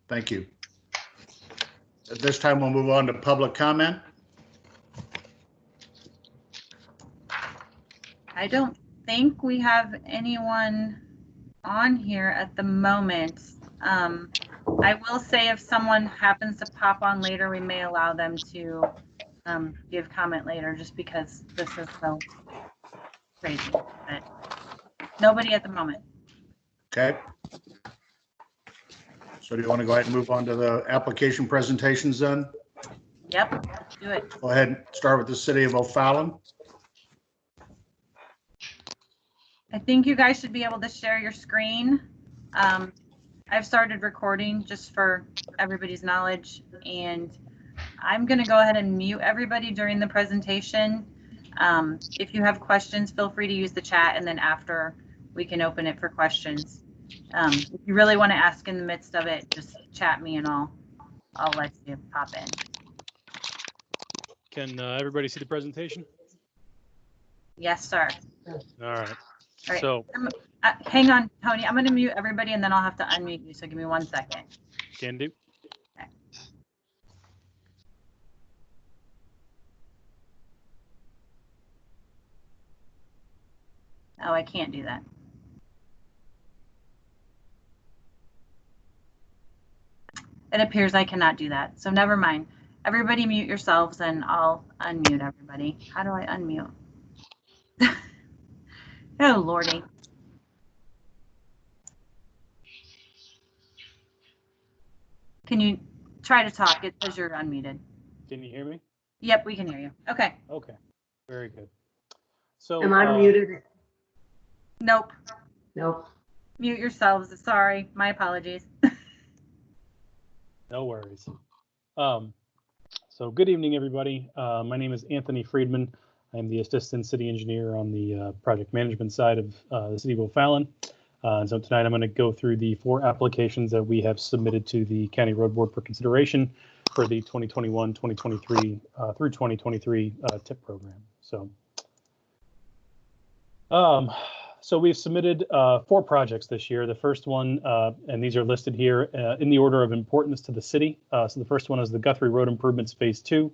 Thank you. At this time, we'll move on to public comment. I don't think we have anyone on here at the moment. I will say if someone happens to pop on later, we may allow them to give comment later, just because this is so crazy. But nobody at the moment. Okay. So do you want to go ahead and move on to the application presentations then? Yep, do it. Go ahead and start with the City of O'Fallon. I think you guys should be able to share your screen. I've started recording just for everybody's knowledge, and I'm going to go ahead and mute everybody during the presentation. If you have questions, feel free to use the chat, and then after we can open it for questions. If you really want to ask in the midst of it, just chat me and I'll let you pop in. Can everybody see the presentation? Yes, sir. All right. All right. So hang on, Tony. I'm going to mute everybody and then I'll have to unmute you. So give me 1 second. can do. Okay. Oh, I can't do that. It appears I cannot do that. So never mind. Everybody mute yourselves and I'll unmute everybody. How do I unmute? Oh, Lordy. Can you try to talk? It says you're unmuted. Can you hear me? Yep, we can hear you. Okay. Okay. Very good. So Am I muted? Nope. Nope. Mute yourselves. Sorry. My apologies. no worries. So good evening, everybody. My name is Anthony Friedman. I'm the Assistant City Engineer on the project management side of the City of O'Fallon. And so tonight I'm going to go through the 4 applications that we have submitted to the County Road Board for consideration for the 2021, 2023 through 2023 TIP program. So we've submitted 4 projects this year. The first one, and these are listed here in the order of importance to the city. So the first one is the Guthrie Road Improvements Phase 2.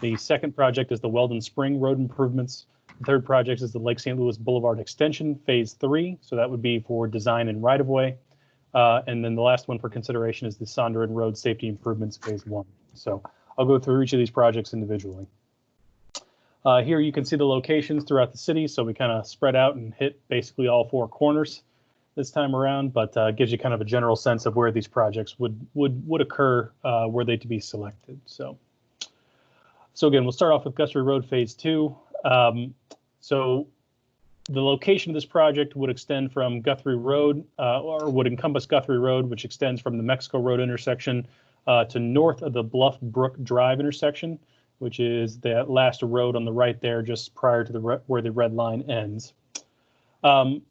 The second project is the Weldon Spring Road Improvements. The third project is the Lake St. Louis Boulevard Extension Phase 3. So that would be for design and right-of-way. And then the last one for consideration is the Sonderen Road Safety Improvements Phase 1. So I'll go through each of these projects individually. Here you can see the locations throughout the city. So we kind of spread out and hit basically all 4 corners this time around, but gives you kind of a general sense of where these projects would occur were they to be selected. So again, we'll start off with Guthrie Road Phase 2. So the location of this project would extend from Guthrie Road, or would encompass Guthrie Road, which extends from the Mexico Road intersection to north of the Bluff Brook Drive intersection, which is that last road on the right there, just prior to where the red line ends.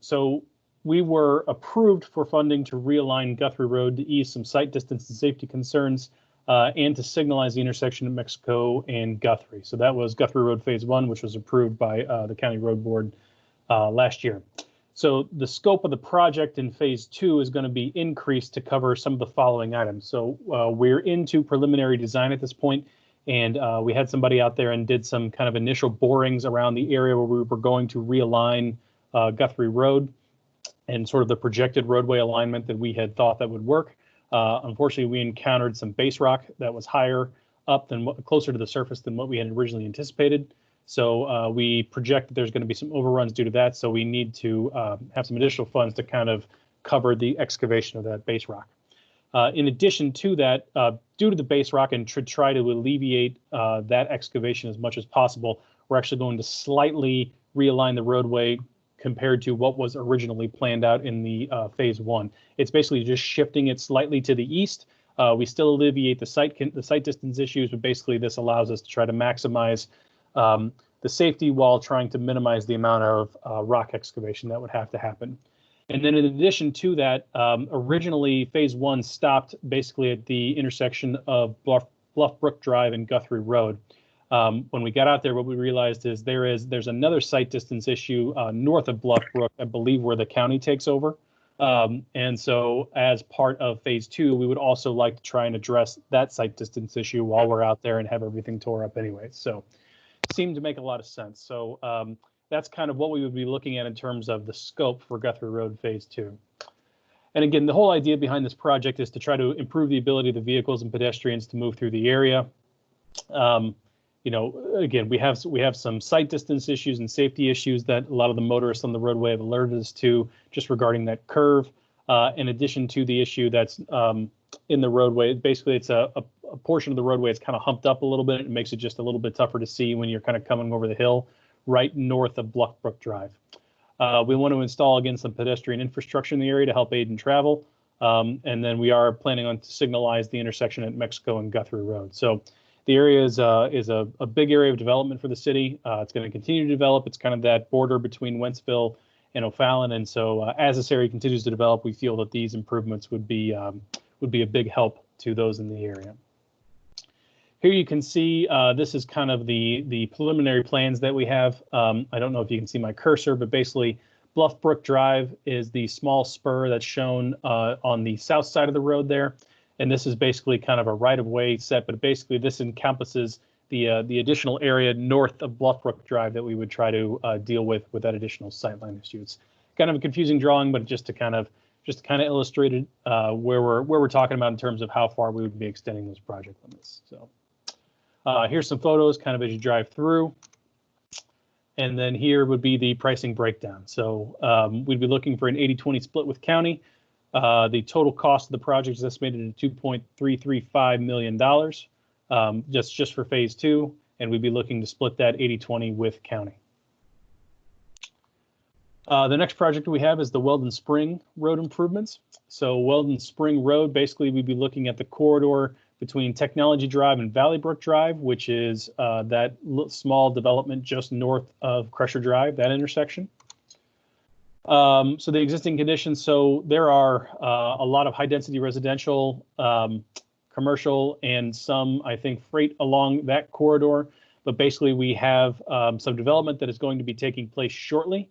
So we were approved for funding to realign Guthrie Road to ease some sight distance and safety concerns and to signalize the intersection of Mexico and Guthrie. So that was Guthrie Road Phase 1, which was approved by the County Road Board last year. So the scope of the project in Phase 2 is going to be increased to cover some of the following items. So we're into preliminary design at this point, and we had somebody out there and did some kind of initial borings around the area where we were going to realign Guthrie Road and sort of the projected roadway alignment that we had thought that would work. Unfortunately, we encountered some base rock that was higher up than closer to the surface than what we had originally anticipated. So we project that there's going to be some overruns due to that. So we need to have some additional funds to kind of cover the excavation of that base rock. In addition to that, due to the base rock and to try to alleviate that excavation as much as possible, we're actually going to slightly realign the roadway compared to what was originally planned out in the Phase 1. It's basically just shifting it slightly to the east. We still alleviate the sight distance issues, but basically this allows us to try to maximize the safety while trying to minimize the amount of rock excavation that would have to happen. And then in addition to that, originally Phase 1 stopped basically at the intersection of Bluff Brook Drive and Guthrie Road. When we got out there, what we realized is there's another sight distance issue north of Bluff Brook, I believe, where the county takes over. And so as part of phase 2, we would also like to try and address that site distance issue while we're out there and have everything tore up anyway. So it seemed to make a lot of sense. So that's kind of what we would be looking at in terms of the scope for Guthrie Road phase 2. And again, the whole idea behind this project is to try to improve the ability of the vehicles and pedestrians to move through the area. You know, again, we have some site distance issues and safety issues that a lot of the motorists on the roadway have alerted us to, just regarding that curve. In addition to the issue that's in the roadway, basically it's a portion of the roadway that's kind of humped up a little bit. It makes it just a little bit tougher to see when you're kind of coming over the hill right north of Bluffbrook Drive. We want to install, again, some pedestrian infrastructure in the area to help aid in travel. And then we are planning on to signalize the intersection at Mexico and Guthrie Road. So the area is a big area of development for the city. It's going to continue to develop. It's kind of that border between Wentzville and O'Fallon. And so as this area continues to develop, we feel that these improvements would be a big help to those in the area. Here you can see this is kind of the preliminary plans that we have. I don't know if you can see my cursor, but basically Bluffbrook Drive is the small spur that's shown on the south side of the road there. And this is basically kind of a right-of-way set, but basically this encompasses the additional area north of Bluffbrook Drive that we would try to deal with that additional sightline issue. It's kind of a confusing drawing, but just to kind of illustrate it, where we're talking about in terms of how far we would be extending those project limits. So here's some photos kind of as you drive through. And then here would be the pricing breakdown. So we'd be looking for an 80-20 split with county. The total cost of the project is estimated at $2.335 million just for phase 2, and we'd be looking to split that 80-20 with county. The next project we have is the Weldon Spring Road improvements. So Weldon Spring Road, basically we'd be looking at the corridor between Technology Drive and Valley Brook Drive, which is that small development just north of Crusher Drive, that intersection. So the existing conditions, so there are a lot of high density residential, commercial, and some, I think, freight along that corridor. But basically we have some development that is going to be taking place shortly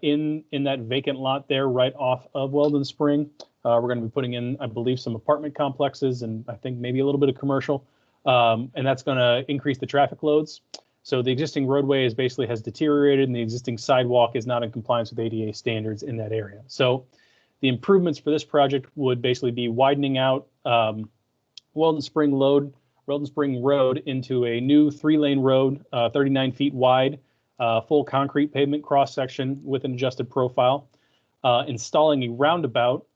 in that vacant lot there right off of Weldon Spring. We're going to be putting in, I believe, some apartment complexes and I think maybe a little bit of commercial. And that's going to increase the traffic loads. So the existing roadway has deteriorated and the existing sidewalk is not in compliance with ADA standards in that area. So the improvements for this project would basically be widening out Weldon Spring Road into a new 3-lane road, 39 feet wide, full concrete pavement cross section with an adjusted profile, installing a roundabout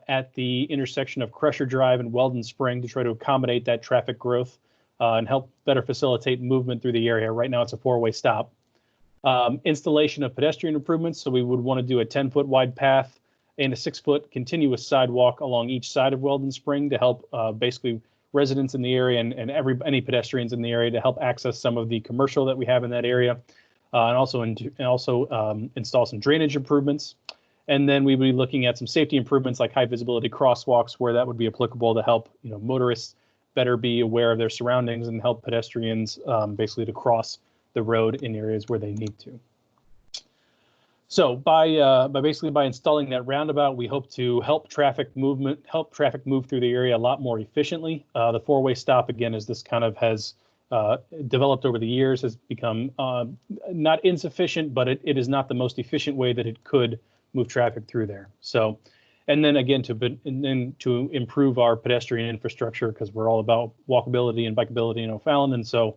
at the intersection of Crusher Drive and Weldon Spring to try to accommodate that traffic growth and help better facilitate movement through the area. Right now it's a 4-way stop. Installation of pedestrian improvements. So we would want to do a 10-foot wide path and a 6-foot continuous sidewalk along each side of Weldon Spring to help basically residents in the area and any pedestrians in the area to help access some of the commercial that we have in that area, and also install some drainage improvements. And then we would be looking at some safety improvements like high visibility crosswalks where that would be applicable to help motorists better be aware of their surroundings and help pedestrians basically to cross the road in areas where they need to. So by installing that roundabout, we hope to help traffic move through the area a lot more efficiently. The 4-way stop, again, as this kind of has developed over the years, has become not insufficient, but it is not the most efficient way that it could move traffic through there. So, and then again, to improve our pedestrian infrastructure, because we're all about walkability and bikeability in O'Fallon. And so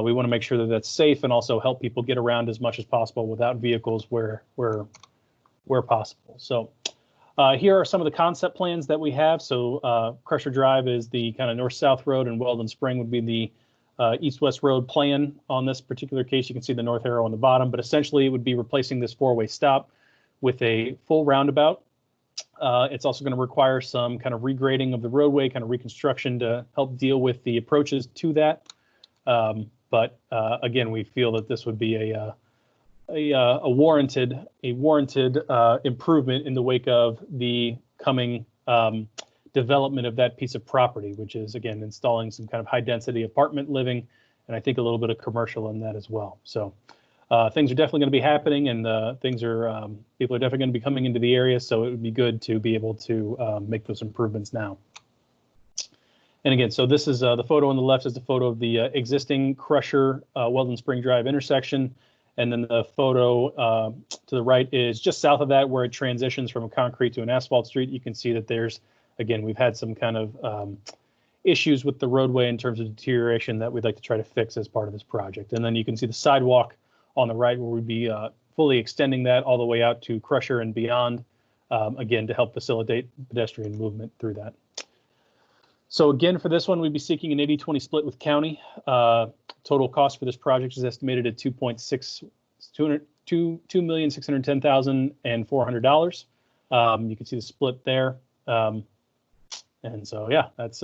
we want to make sure that that's safe and also help people get around as much as possible without vehicles where possible. So here are some of the concept plans that we have. So Crusher Drive is the kind of north-south road, and Weldon Spring would be the east-west road plan. On this particular case, you can see the north arrow on the bottom, but essentially it would be replacing this 4-way stop with a full roundabout. It's also going to require some kind of regrading of the roadway, kind of reconstruction to help deal with the approaches to that. But again, we feel that this would be a warranted improvement in the wake of the coming development of that piece of property, which is, again, installing some kind of high density apartment living, and I think a little bit of commercial in that as well. So things are definitely going to be happening, and people are definitely going to be coming into the area. So it would be good to be able to make those improvements now. And again, so this is the photo on the left is the photo of the existing Crusher Weldon Spring Drive intersection. And then the photo to the right is just south of that, where it transitions from a concrete to an asphalt street. You can see that there's, again, we've had some kind of issues with the roadway in terms of deterioration that we'd like to try to fix as part of this project. And then you can see the sidewalk on the right, where we'd be fully extending that all the way out to Crusher and beyond, again, to help facilitate pedestrian movement through that. So again, for this one, we'd be seeking an 80-20 split with county. Total cost for this project is estimated at $2,610,400. You can see the split there. And so, yeah, that's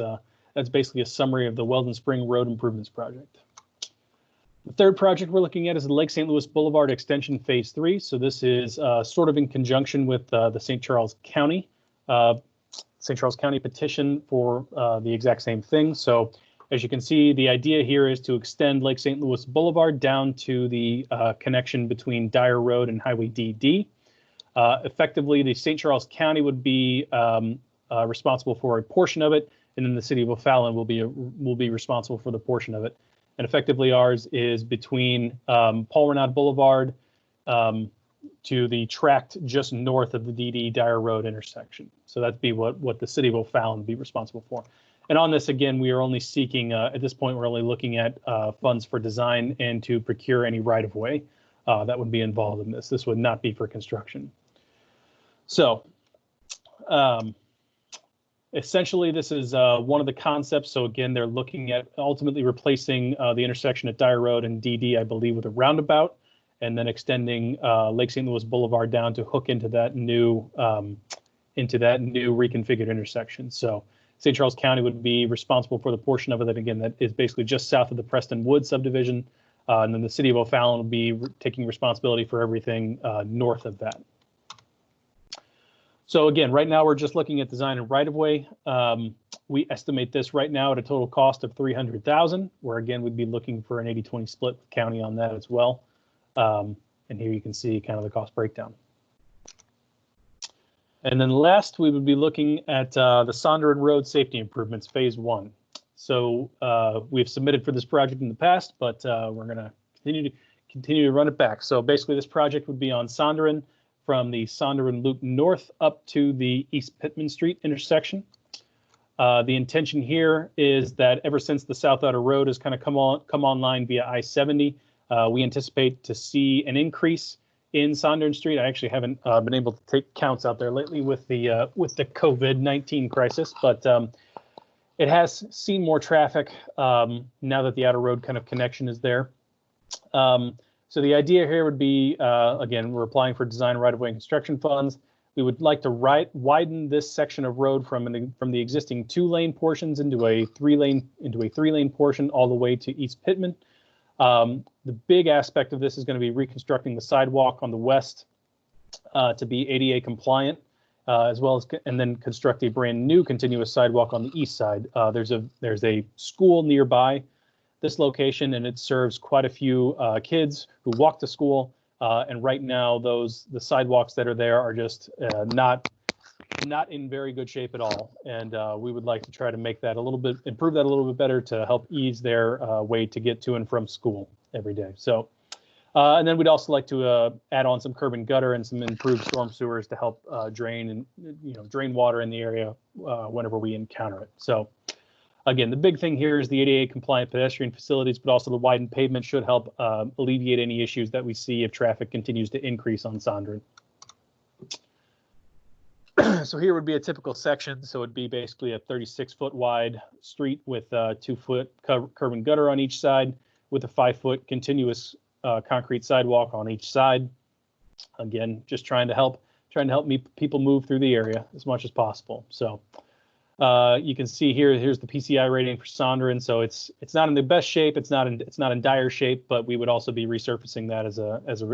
basically a summary of the Weldon Spring Road Improvements Project. The third project we're looking at is the Lake St. Louis Boulevard Extension Phase 3. So this is sort of in conjunction with the St. Charles County petition for the exact same thing. So as you can see, the idea here is to extend Lake St. Louis Boulevard down to the connection between Dyer Road and Highway DD. Effectively, the St. Charles County would be responsible for a portion of it, and then the city of O'Fallon will be responsible for the portion of it. And effectively, ours is between Paul Renaud Boulevard to the tract just north of the DD Dyer Road intersection. So that'd be what the city of O'Fallon would be responsible for. And on this, again, we are only seeking, at this point, we're only looking at funds for design and to procure any right-of-way that would be involved in this. This would not be for construction. So essentially, this is one of the concepts. So again, they're looking at ultimately replacing the intersection at Dyer Road and DD, I believe, with a roundabout, and then extending Lake St. Louis Boulevard down to hook into that new reconfigured intersection. So St. Charles County would be responsible for the portion of it that, again, that is basically just south of the Preston Wood subdivision. And then the city of O'Fallon will be taking responsibility for everything north of that. So again, right now we're just looking at design and right-of-way. We estimate this right now at a total cost of $300,000, where again, we'd be looking for an 80-20 split with county on that as well. And here you can see kind of the cost breakdown. And then last, we would be looking at the Sonderen Road Safety Improvements Phase 1. So we've submitted for this project in the past, but we're going to continue to run it back. So basically, this project would be on Sonderen from the Sonderen Loop North up to the East Pittman Street intersection. The intention here is that ever since the South Outer Road has kind of come online via I-70, we anticipate to see an increase in Sonderen Street. I actually haven't been able to take counts out there lately with the COVID-19 crisis, but it has seen more traffic now that the Outer Road kind of connection is there. So the idea here would be, again, we're applying for design right-of-way and construction funds. We would like to widen this section of road from the existing 2-lane portions into a 3-lane portion all the way to East Pittman. The big aspect of this is going to be reconstructing the sidewalk on the west to be ADA compliant, as well as, and then construct a brand new continuous sidewalk on the east side. There's a school nearby this location, and it serves quite a few kids who walk to school. And right now, the sidewalks that are there are just not in very good shape at all. And we would like to try to make that improve that a little bit better to help ease their way to get to and from school every day. So, and then we'd also like to add on some curb and gutter and some improved storm sewers to help drain water in the area whenever we encounter it. So, again, the big thing here is the ADA compliant pedestrian facilities, but also the widened pavement should help alleviate any issues that we see if traffic continues to increase on Sonderen. So here would be a typical section. So it'd be basically a 36-foot wide street with 2-foot curb and gutter on each side, with a 5-foot continuous concrete sidewalk on each side. Again, just trying to help people move through the area as much as possible. So you can see here's the PCI rating for Sonderen. So it's not in the best shape. It's not in dire shape, but we would also be resurfacing that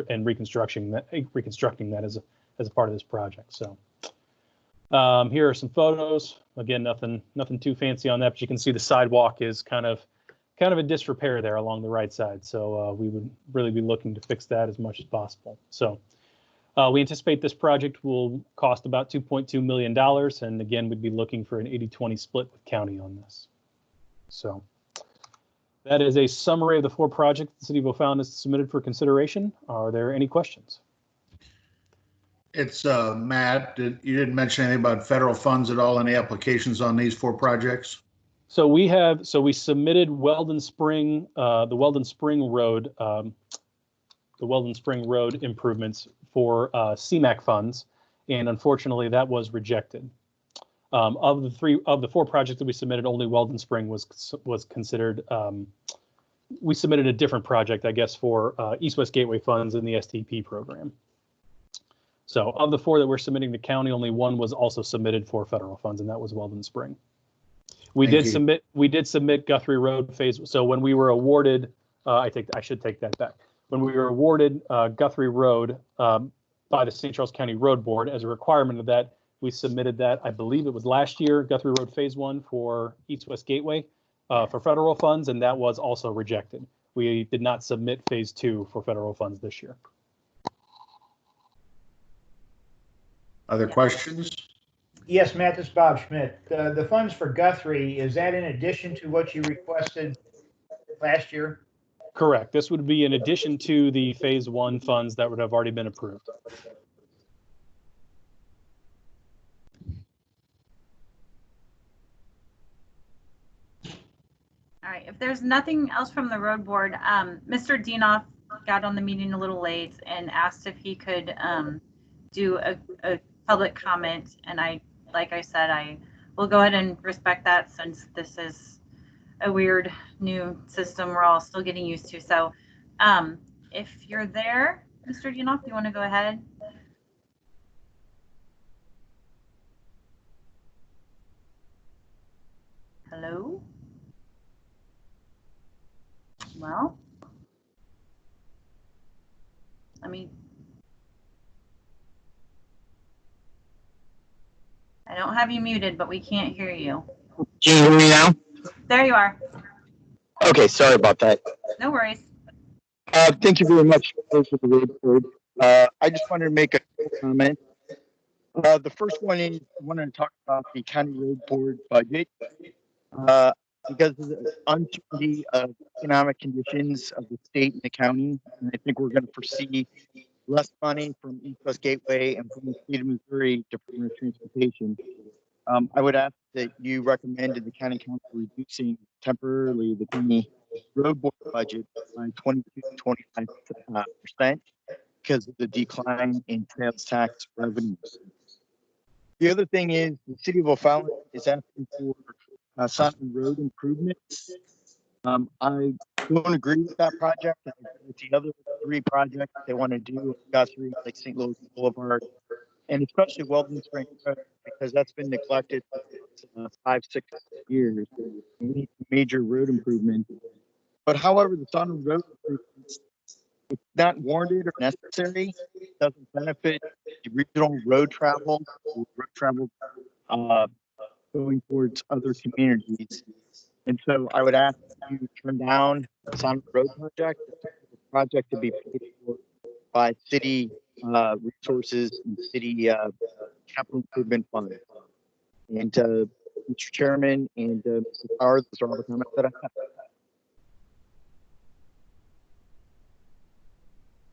and reconstructing that as a part of this project. So here are some photos. Again, nothing too fancy on that, but you can see the sidewalk is kind of kind of a disrepair there along the right side. So we would really be looking to fix that as much as possible. So we anticipate this project will cost about $2.2 million. And again, we'd be looking for an 80-20 split with county on this. So that is a summary of the 4 projects the City of O'Fallon has submitted for consideration. Are there any questions? It's Matt, you didn't mention anything about federal funds at all, any applications on these 4 projects? So we submitted Weldon Spring, the Weldon Spring Road improvements for CMAQ funds, and unfortunately that was rejected. Of the 4 projects that we submitted, only Weldon Spring was considered. We submitted a different project, I guess, for East-West Gateway funds in the STP program. So of the 4 that we're submitting to county, only 1 was also submitted for federal funds, and that was Weldon Spring. We did submit Guthrie Road phase. So when we were awarded, I should take that back. When we were awarded Guthrie Road by the St. Charles County Road Board, as a requirement of that, we submitted that, I believe it was last year, Guthrie Road phase 1 for East-West Gateway for federal funds, and that was also rejected. We did not submit phase 2 for federal funds this year. Other questions? Yes, Matt, this is Bob Schmidt. The funds for Guthrie, is that in addition to what you requested last year? Correct. This would be in addition to the phase 1 funds that would have already been approved. All right, if there's nothing else from the road board, Mr. Dienoff got on the meeting a little late and asked if he could do a public comment, and like I said, I will go ahead and respect that since this is a weird new system we're all still getting used to. So if you're there, Mr. Dienoff, you want to go ahead? Hello? Well, I don't have you muted, but we can't hear you. Can you hear me now? There you are. Okay, sorry about that. No worries. Thank you very much for the road board. I just wanted to make a comment. The first one is I wanted to talk about the county road board budget. Because of the uncertainty of economic conditions of the state and the county, and I think we're going to foresee less money from East-West Gateway and from the state of Missouri Department of Transportation. I would ask that you recommended the county council reducing temporarily the county road board budget by 22 to 25% because of the decline in sales tax revenues. The other thing is the city of O'Fallon is asking for Sonderen Road improvements. I don't agree with that project. I agree with the other 3 projects they want to do, Guthrie, like St. Louis Boulevard, and especially Weldon Spring Road, because that's been neglected for 5-6 years. We need major road improvement. But however, the Sonderen Road improvements, it's not warranted or necessary. It doesn't benefit the regional road travel going towards other communities. And so I would ask you to turn down the Sonderen Road project. It's a project to be paid for by city resources and city capital improvement fund. And Mr. Chairman and Mr. Powers, those are all the comments that I have.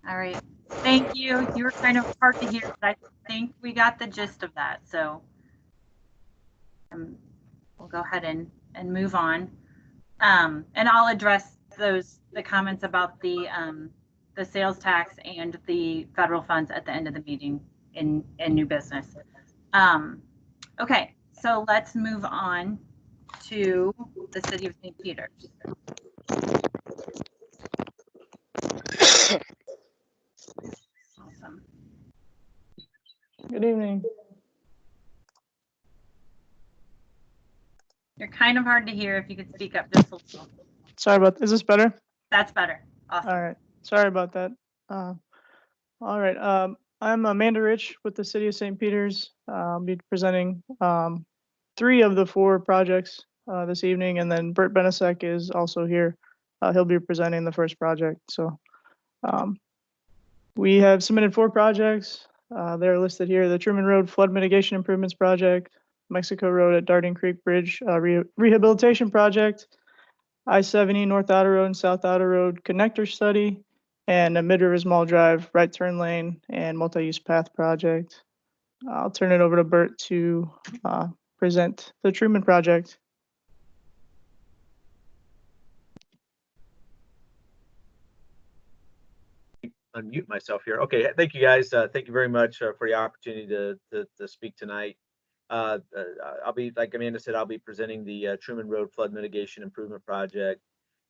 All right. Thank you. You were kind of hard to hear, but I think we got the gist of that. So we'll go ahead and move on. And I'll address the comments about the sales tax and the federal funds at the end of the meeting in new business. Okay, so let's move on to the city of St. Peters. Awesome. Good evening. You're kind of hard to hear. If you could speak up just a little. Sorry about, is this better? That's better. Awesome. All right. Sorry about that. All right. I'm Amanda Rich with the City of St. Peters. I'll be presenting 3 of the 4 projects this evening, and then Bert Benesek is also here. He'll be presenting the first project. So we have submitted 4 projects. They're listed here: the Truman Road Flood Mitigation Improvements Project, Mexico Road at Dardenne Creek Bridge Rehabilitation Project, I-70 North Outer Road and South Outer Road Connector Study, and a Mid-Rivers Mall Drive Right Turn Lane and Multi-Use Path Project. I'll turn it over to Bert to present the Truman project. Unmute myself here. Okay, thank you guys. Thank you very much for the opportunity to speak tonight. I'll be, like Amanda said, I'll be presenting the Truman Road Flood Mitigation Improvement Project.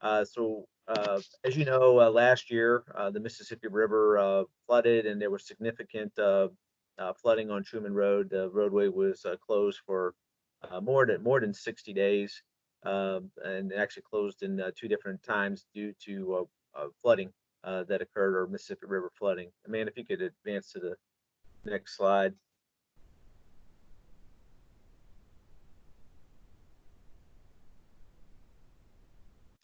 As you know, last year the Mississippi River flooded, and there was significant flooding on Truman Road. The roadway was closed for more than 60 days, and actually closed in 2 different times due to flooding that occurred, or Mississippi River flooding. Amanda, if you could advance to the next slide.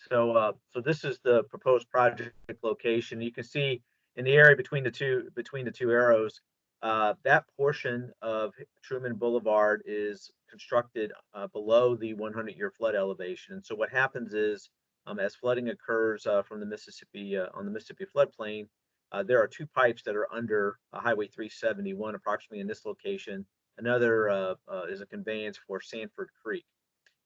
So this is the proposed project location. You can see in the area between the two arrows, that portion of Truman Boulevard is constructed below the 100-year flood elevation. And so what happens is, as flooding occurs from the Mississippi on the Mississippi floodplain, there are 2 pipes that are under Highway 371, approximately in this location. Another is a conveyance for Sanford Creek.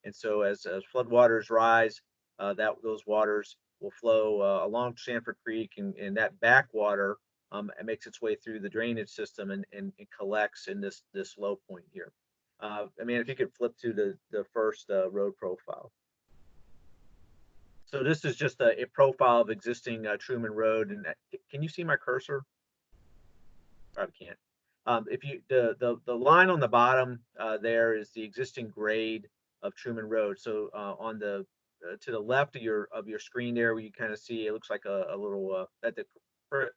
And so as floodwaters rise, those waters will flow along Sanford Creek, and that backwater it makes its way through the drainage system and collects in this low point here. I mean, if you could flip to the first road profile. So this is just a profile of existing Truman Road, and can you see my cursor? Probably can't. If you the line on the bottom there is the existing grade of Truman Road. So on the to the left of your screen there, where you kind of see it looks like a little at the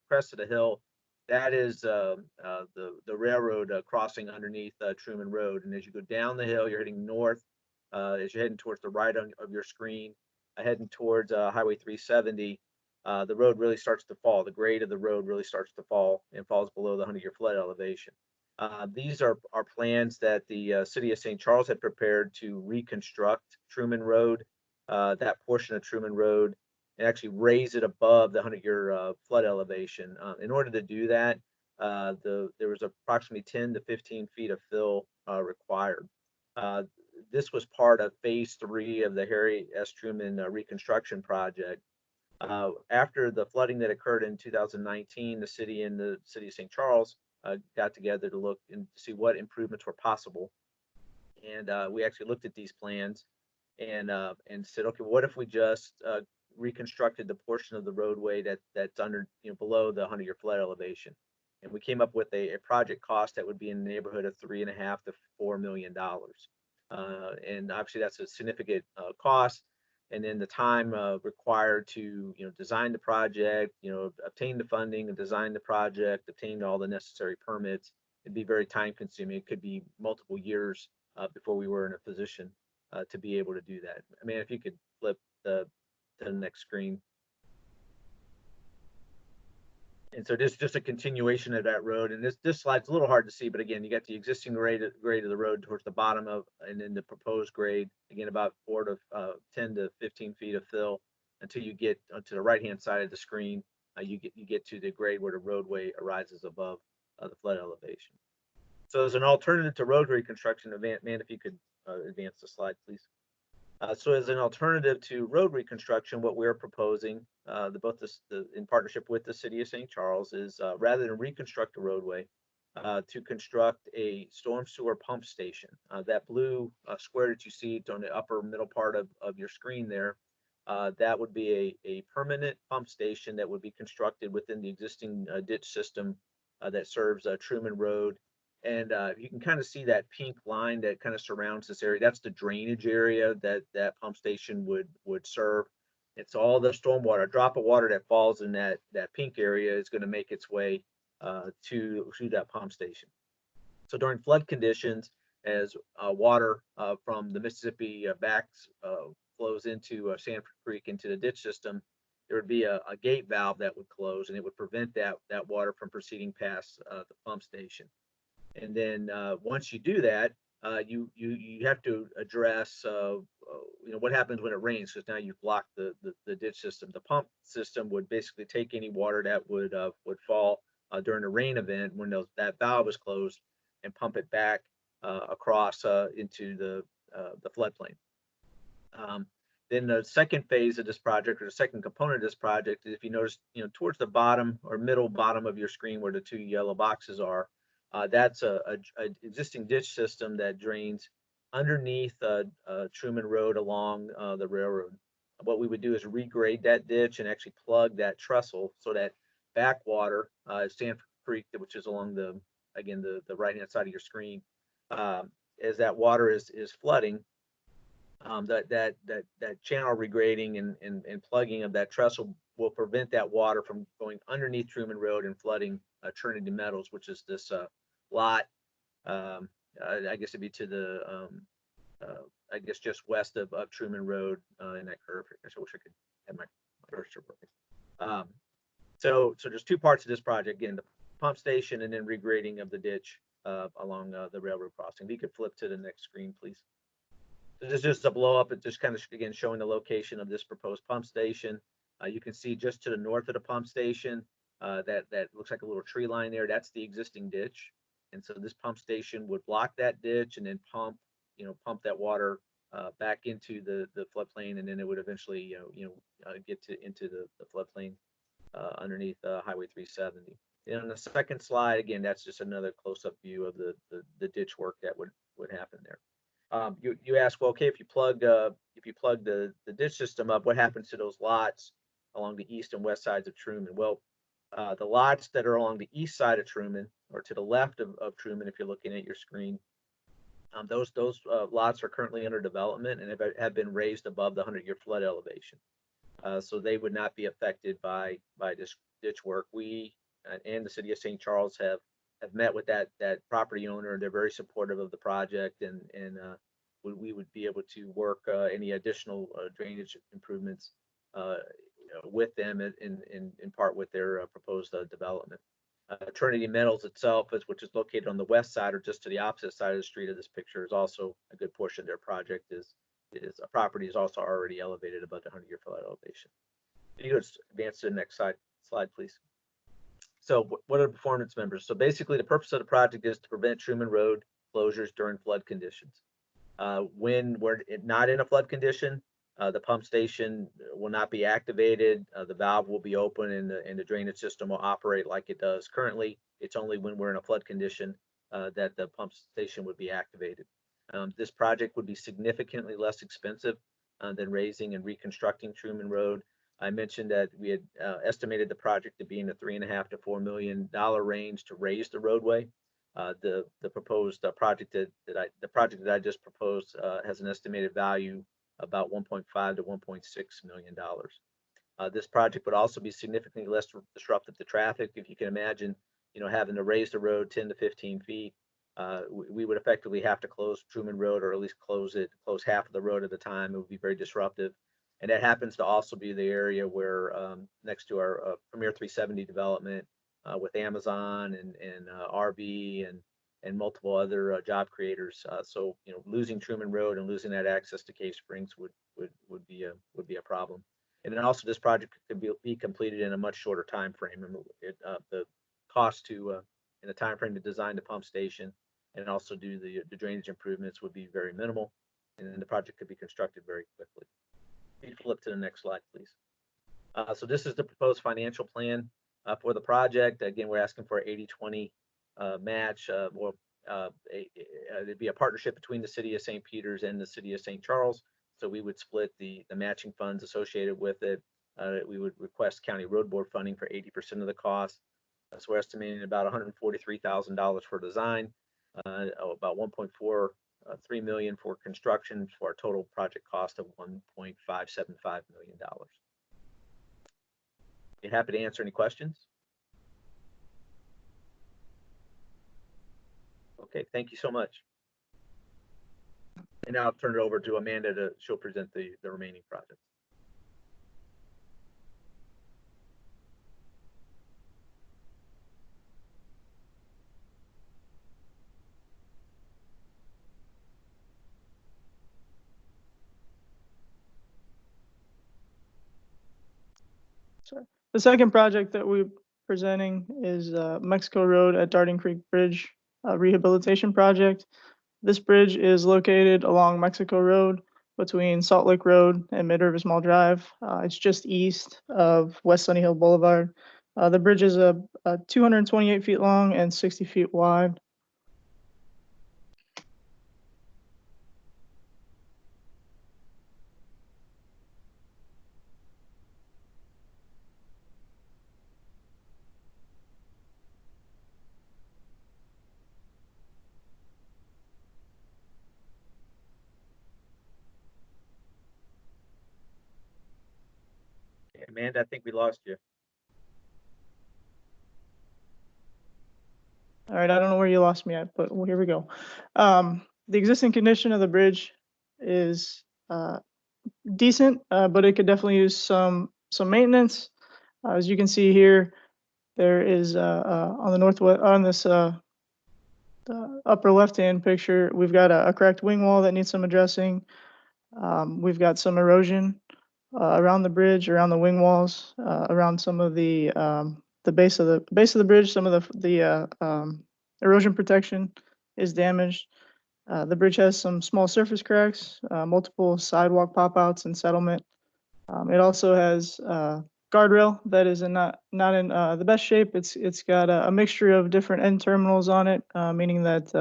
crest of the hill. That is the railroad crossing underneath Truman Road. And as you go down the hill, you're heading north. As you're heading towards the right of your screen, heading towards Highway 370, the road really starts to fall. The grade of the road really starts to fall and falls below the 100-year flood elevation. These are plans that the city of St. Charles had prepared to reconstruct Truman Road, that portion of Truman Road, and actually raise it above the 100-year flood elevation. In order to do that, there was approximately 10 to 15 feet of fill required. This was part of phase 3 of the Harry S. Truman reconstruction project. After the flooding that occurred in 2019, the city and the city of St. Charles got together to look and see what improvements were possible. And we actually looked at these plans and said, okay, what if we just reconstructed the portion of the roadway that's under, below the 100-year flood elevation? And we came up with a project cost that would be in the neighborhood of $3.5 to $4 million. And obviously that's a significant cost. And then the time required to design the project, obtain the funding and design the project, obtain all the necessary permits, it'd be very time consuming. It could be multiple years before we were in a position to be able to do that. I mean, if you could flip to the next screen. And so this is just a continuation of that road. And this slide's a little hard to see, but again, you got the existing grade of the road towards the bottom of, and then the proposed grade, again, about 10 to 15 feet of fill until you get to the right-hand side of the screen. You get to the grade where the roadway arises above the flood elevation. So as an alternative to road reconstruction, man, if you could advance the slide, please. So as an alternative to road reconstruction, what we're proposing, in partnership with the city of St. Charles, is rather than reconstruct a roadway, to construct a storm sewer pump station. That blue square that you see on the upper middle part of your screen there, that would be a permanent pump station that would be constructed within the existing ditch system that serves Truman Road. And you can kind of see that pink line that kind of surrounds this area. That's the drainage area that pump station would serve. It's all the stormwater, drop of water that falls in that pink area is going to make its way to that pump station. So during flood conditions, as water from the Mississippi backs flows into Sanford Creek into the ditch system, there would be a gate valve that would close, and it would prevent that water from proceeding past the pump station. And then once you do that, you have to address what happens when it rains, because now you've blocked the ditch system. The pump system would basically take any water that would fall during a rain event when that valve is closed and pump it back across into the floodplain. Then the second phase of this project, or the second component of this project, is if you notice, towards the bottom or middle bottom of your screen where the two yellow boxes are, that's a existing ditch system that drains underneath Truman Road along the railroad. What we would do is regrade that ditch and actually plug that trestle so that backwater, Sanford Creek, which is along the right-hand side of your screen, as that water is flooding, that channel regrading and plugging of that trestle will prevent that water from going underneath Truman Road and flooding Trinity Metals, which is this lot. I guess it'd be to the I guess just west of Truman Road in that curve. I wish I could have my cursor working. So there's two parts of this project. Again, the pump station and then regrading of the ditch along the railroad crossing. If you could flip to the next screen, please. So this is just a blow up. It just kind of, again, showing the location of this proposed pump station. You can see just to the north of the pump station, that looks like a little tree line there. That's the existing ditch. And so this pump station would block that ditch and then pump that water back into the floodplain, and then it would eventually, get into the floodplain underneath Highway 370. And on the second slide, again, that's just another close-up view of the ditch work that would happen there. You ask, well, okay, if you plug the ditch system up, what happens to those lots along the east and west sides of Truman? Well, the lots that are along the east side of Truman, or to the left of Truman, if you're looking at your screen, those lots are currently under development and have been raised above the 100-year flood elevation. So they would not be affected by this ditch work. We and the city of St. Charles have met with that property owner. They're very supportive of the project, and we would be able to work any additional drainage improvements with them in part with their proposed development. Trinity Metals itself, which is located on the west side or just to the opposite side of the street of this picture, is also a good portion of their project. Is a property is also already elevated above the 100-year flood elevation. You go advance to the next slide, please. So what are the performance members? So basically, the purpose of the project is to prevent Truman Road closures during flood conditions. When we're not in a flood condition, the pump station will not be activated. The valve will be open, and the drainage system will operate like it does currently. It's only when we're in a flood condition that the pump station would be activated. This project would be significantly less expensive than raising and reconstructing Truman Road. I mentioned that we had estimated the project to be in the $3.5 to $4 million range to raise the roadway. The proposed project that I just proposed has an estimated value about $1.5 to $1.6 million. This project would also be significantly less disruptive to traffic. If you can imagine, having to raise the road 10 to 15 feet, we would effectively have to close Truman Road, or at least close half of the road at a time. It would be very disruptive. And that happens to also be the area where next to our Premier 370 development with Amazon and RV and multiple other job creators. So losing Truman Road and losing that access to Cave Springs would be a problem. And then also this project could be completed in a much shorter time frame. And the cost to in the time frame to design the pump station and also do the drainage improvements would be very minimal, and then the project could be constructed very quickly. You flip to the next slide, please. So this is the proposed financial plan for the project. Again, we're asking for an 80-20 match. It'd be a partnership between the city of St. Peters and the city of St. Charles. So we would split the matching funds associated with it. We would request county road board funding for 80% of the cost. So we're estimating about $143,000 for design, about $1.43 million for construction, for a total project cost of $1.575 million. Be happy to answer any questions. Okay, thank you so much. And I'll turn it over to Amanda she'll present the remaining projects. The second project that we're presenting is Mexico Road at Dardenne Creek Bridge Rehabilitation Project. This bridge is located along Mexico Road between Salt Lake Road and Mid-River Small Drive. It's just east of West Sunny Hill Boulevard. The bridge is 228 feet long and 60 feet wide. Amanda, I think we lost you. All right, I don't know where you lost me at, but well, here we go. The existing condition of the bridge is decent, but it could definitely use some maintenance. As you can see here, there is on the northwest, on this the upper left-hand picture, we've got a cracked wing wall that needs some addressing. We've got some erosion around the bridge, around the wing walls, around some of the base of the bridge. Some of the erosion protection is damaged. The bridge has some small surface cracks, multiple sidewalk pop-outs and settlement. It also has guardrail that is not in the best shape. It's got a mixture of different end terminals on it, meaning that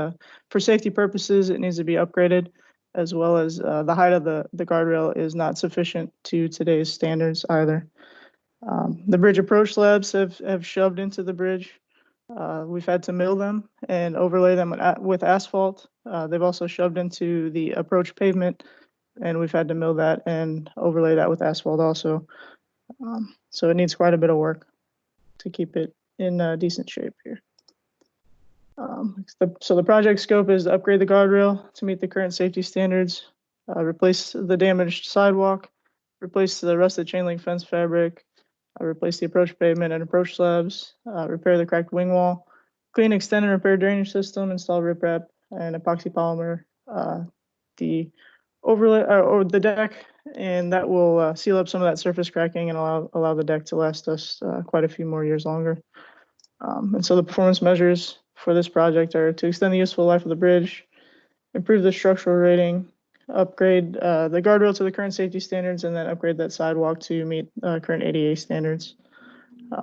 for safety purposes it needs to be upgraded, as well as the height of the guardrail is not sufficient to today's standards either. The bridge approach slabs have shoved into the bridge. We've had to mill them and overlay them with asphalt. They've also shoved into the approach pavement, and we've had to mill that and overlay that with asphalt also. So it needs quite a bit of work to keep it in decent shape here. So the project scope is to upgrade the guardrail to meet the current safety standards, replace the damaged sidewalk, replace the rusted chain link fence fabric, replace the approach pavement and approach slabs, repair the cracked wing wall, clean, extend, and repair drainage system, install riprap and epoxy polymer, the overlay or the deck, and that will seal up some of that surface cracking and allow the deck to last us quite a few more years longer. And so the performance measures for this project are to extend the useful life of the bridge, improve the structural rating, upgrade the guardrail to the current safety standards, and then upgrade that sidewalk to meet current ADA standards.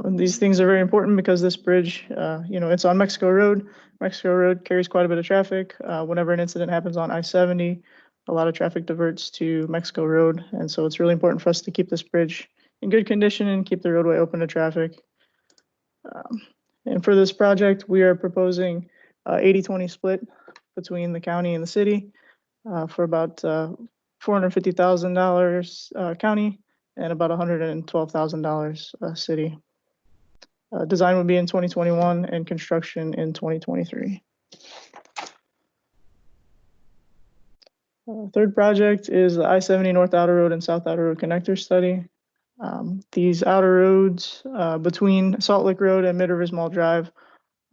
And these things are very important because this bridge, it's on Mexico Road. Mexico Road carries quite a bit of traffic. Whenever an incident happens on I-70, a lot of traffic diverts to Mexico Road. And so it's really important for us to keep this bridge in good condition and keep the roadway open to traffic. And for this project, we are proposing 80-20 split between the county and the city for about $450,000 county and about $112,000 city. Design will be in 2021 and construction in 2023. Third project is the I-70 North Outer Road and South Outer Road Connector Study. These outer roads between Salt Lake Road and Mid-River Small Drive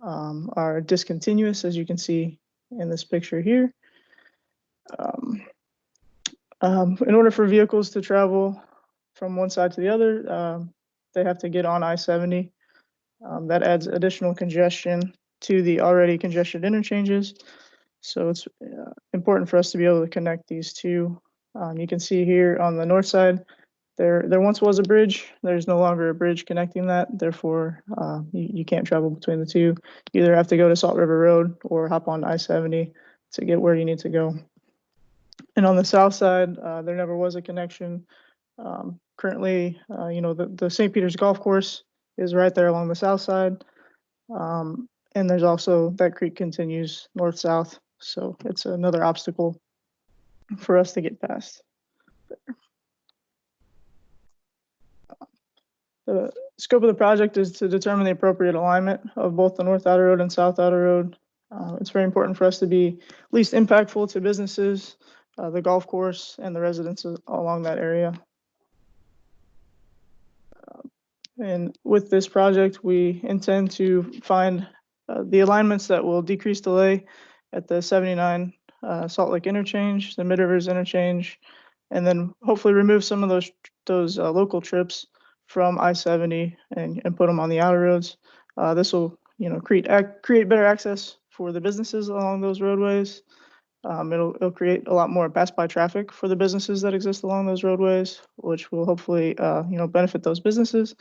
are discontinuous, as you can see in this picture here. In order for vehicles to travel from one side to the other, they have to get on I-70. That adds additional congestion to the already congested interchanges. So it's important for us to be able to connect these two. You can see here on the north side, there once was a bridge. There's no longer a bridge connecting that. Therefore, you can't travel between the two. You either have to go to Salt River Road or hop on I-70 to get where you need to go. And on the south side, there never was a connection. Currently, the St. Peter's Golf Course is right there along the south side. And there's also, that creek continues north-south. So it's another obstacle for us to get past. The scope of the project is to determine the appropriate alignment of both the North Outer Road and South Outer Road. It's very important for us to be least impactful to businesses, the golf course and the residences along that area. And with this project, we intend to find the alignments that will decrease delay at the 79 Salt Lake interchange, the Mid Rivers interchange, and then hopefully remove some of those local trips from I-70 and put them on the outer roads. This will, create better access for the businesses along those roadways. It'll create a lot more pass-by traffic for the businesses that exist along those roadways, which will hopefully, benefit those businesses.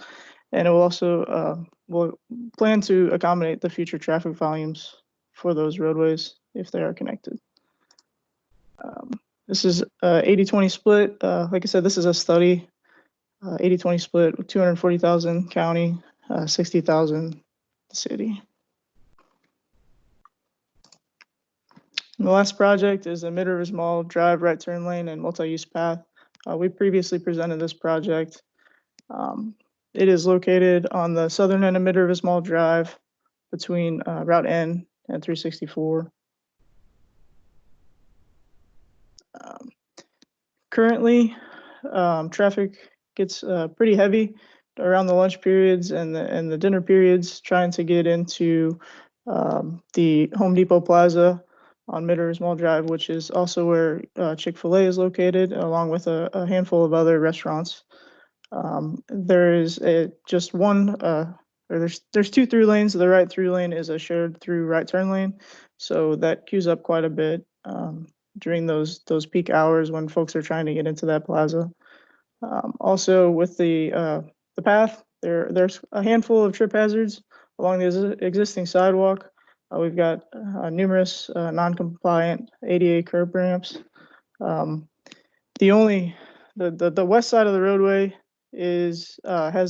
And it will also, will plan to accommodate the future traffic volumes for those roadways if they are connected. This is a 80-20 split. Like I said, this is a study, 80-20 split with 240,000 county, 60,000 city. And the last project is the Mid Rivers Mall Drive right turn lane and multi-use path. We previously presented this project. It is located on the southern end of Mid Rivers Mall Drive between Route N and 364. Currently, traffic gets pretty heavy around the lunch periods and the dinner periods, trying to get into the Home Depot Plaza on Mid Rivers Mall Drive, which is also where Chick-fil-A is located, along with a handful of other restaurants. There is just one, there's two through lanes. The right through lane is a shared through right turn lane, so that queues up quite a bit during those peak hours when folks are trying to get into that plaza. Also, with the path, there's a handful of trip hazards along the existing sidewalk. We've got numerous non-compliant ADA curb ramps. The west side of the roadway has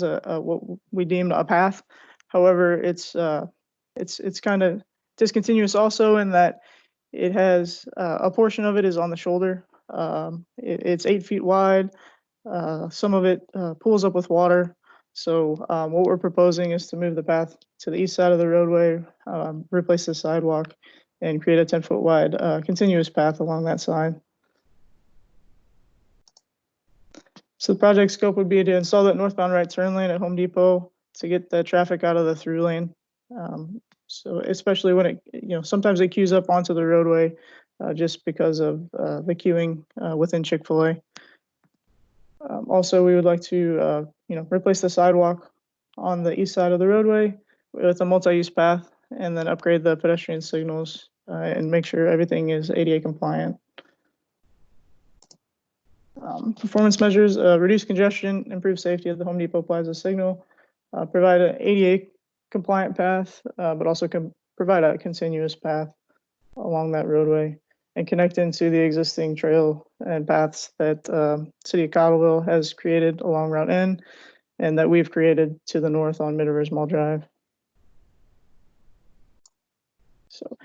a what we deem a path. However, it's kind of discontinuous also in that it has a portion of it is on the shoulder. It's 8 feet wide. Some of it pools up with water. So what we're proposing is to move the path to the east side of the roadway, replace the sidewalk, and create a 10-foot wide continuous path along that side. So the project scope would be to install that northbound right turn lane at Home Depot to get the traffic out of the through lane. So especially when it, sometimes it queues up onto the roadway just because of the queuing within Chick-fil-A. Also, we would like to, replace the sidewalk on the east side of the roadway with a multi-use path, and then upgrade the pedestrian signals and make sure everything is ADA compliant. Performance measures, reduce congestion, improve safety of the Home Depot Plaza signal, provide an ADA compliant path, but also provide a continuous path along that roadway and connect into the existing trail and paths that City of Cottleville has created along Route N and that we've created to the north on Mid Rivers Mall Drive. So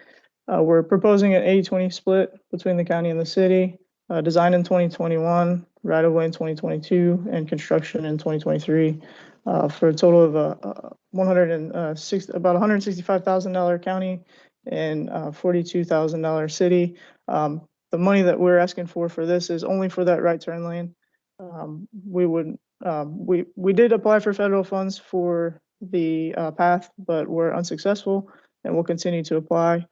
we're proposing an 80-20 split between the county and the city. Design in 2021, right of way in 2022, and construction in 2023, for a total of about $165,000 county and $42,000 city. The money that we're asking for this is only for that right turn lane. We did apply for federal funds for the path, but we're unsuccessful, and we'll continue to apply.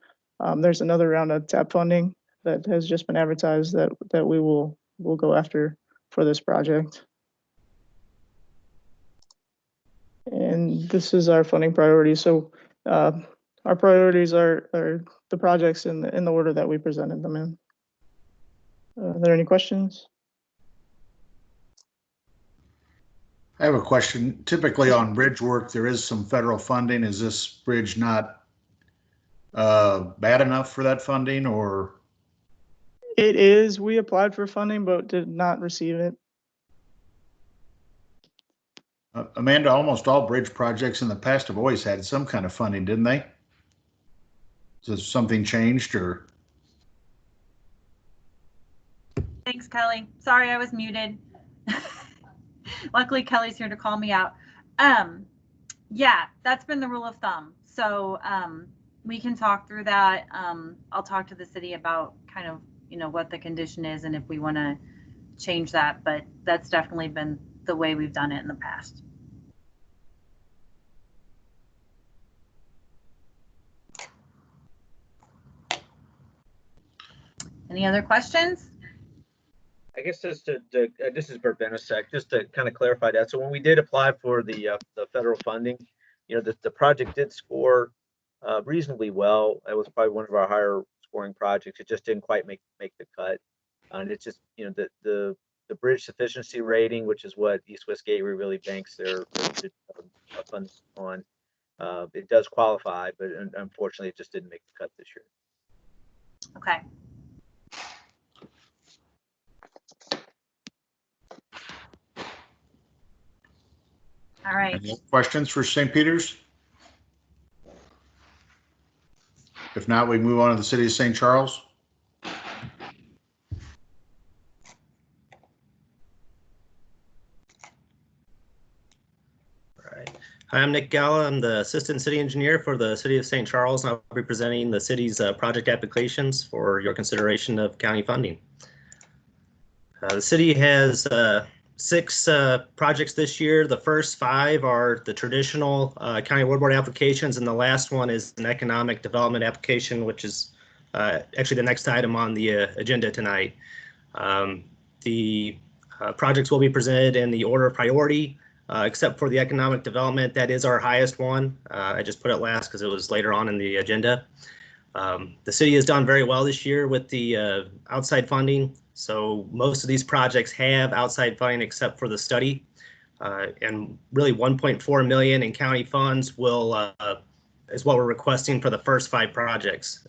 There's another round of TAP funding that has just been advertised that we'll go after for this project. And this is our funding priorities. So our priorities are the projects in the order that we presented them in. Are there any questions? I have a question. Typically on bridge work, there is some federal funding. Is this bridge not bad enough for that funding, or? It is. We applied for funding, but did not receive it. Amanda, almost all bridge projects in the past have always had some kind of funding, didn't they? Has something changed, or? Thanks, Kelly. Sorry, I was muted. Luckily, Kelly's here to call me out. Yeah, that's been the rule of thumb. So we can talk through that. I'll talk to the city about kind of, you know, what the condition is and if we want to change that, but that's definitely been the way we've done it in the past. Any other questions? I guess just this is Bert Benesek, just to kind of clarify that. So when we did apply for the federal funding, you know, the project did score reasonably well. It was probably one of our higher scoring projects. It just didn't quite make the cut. And it's just, you know, the bridge sufficiency rating, which is what East West Gateway really banks their funds on. It does qualify, but unfortunately, it just didn't make the cut this year. Okay. All right. Any questions for St. Peter's? If not, we move on to the city of St. Charles. Hi, I'm Nick Galla. I'm the Assistant City Engineer for the City of St. Charles, and I'll be presenting the city's project applications for your consideration of county funding. The city has 6 projects this year. The first 5 are the traditional county award board applications, and the last one is an economic development application, which is actually the next item on the agenda tonight. The projects will be presented in the order of priority. Except for the economic development, that is our highest one. I just put it last because it was later on in the agenda. The city has done very well this year with the outside funding. So most of these projects have outside funding except for the study. And really 1.4 million in county funds will is what we're requesting for the first 5 projects.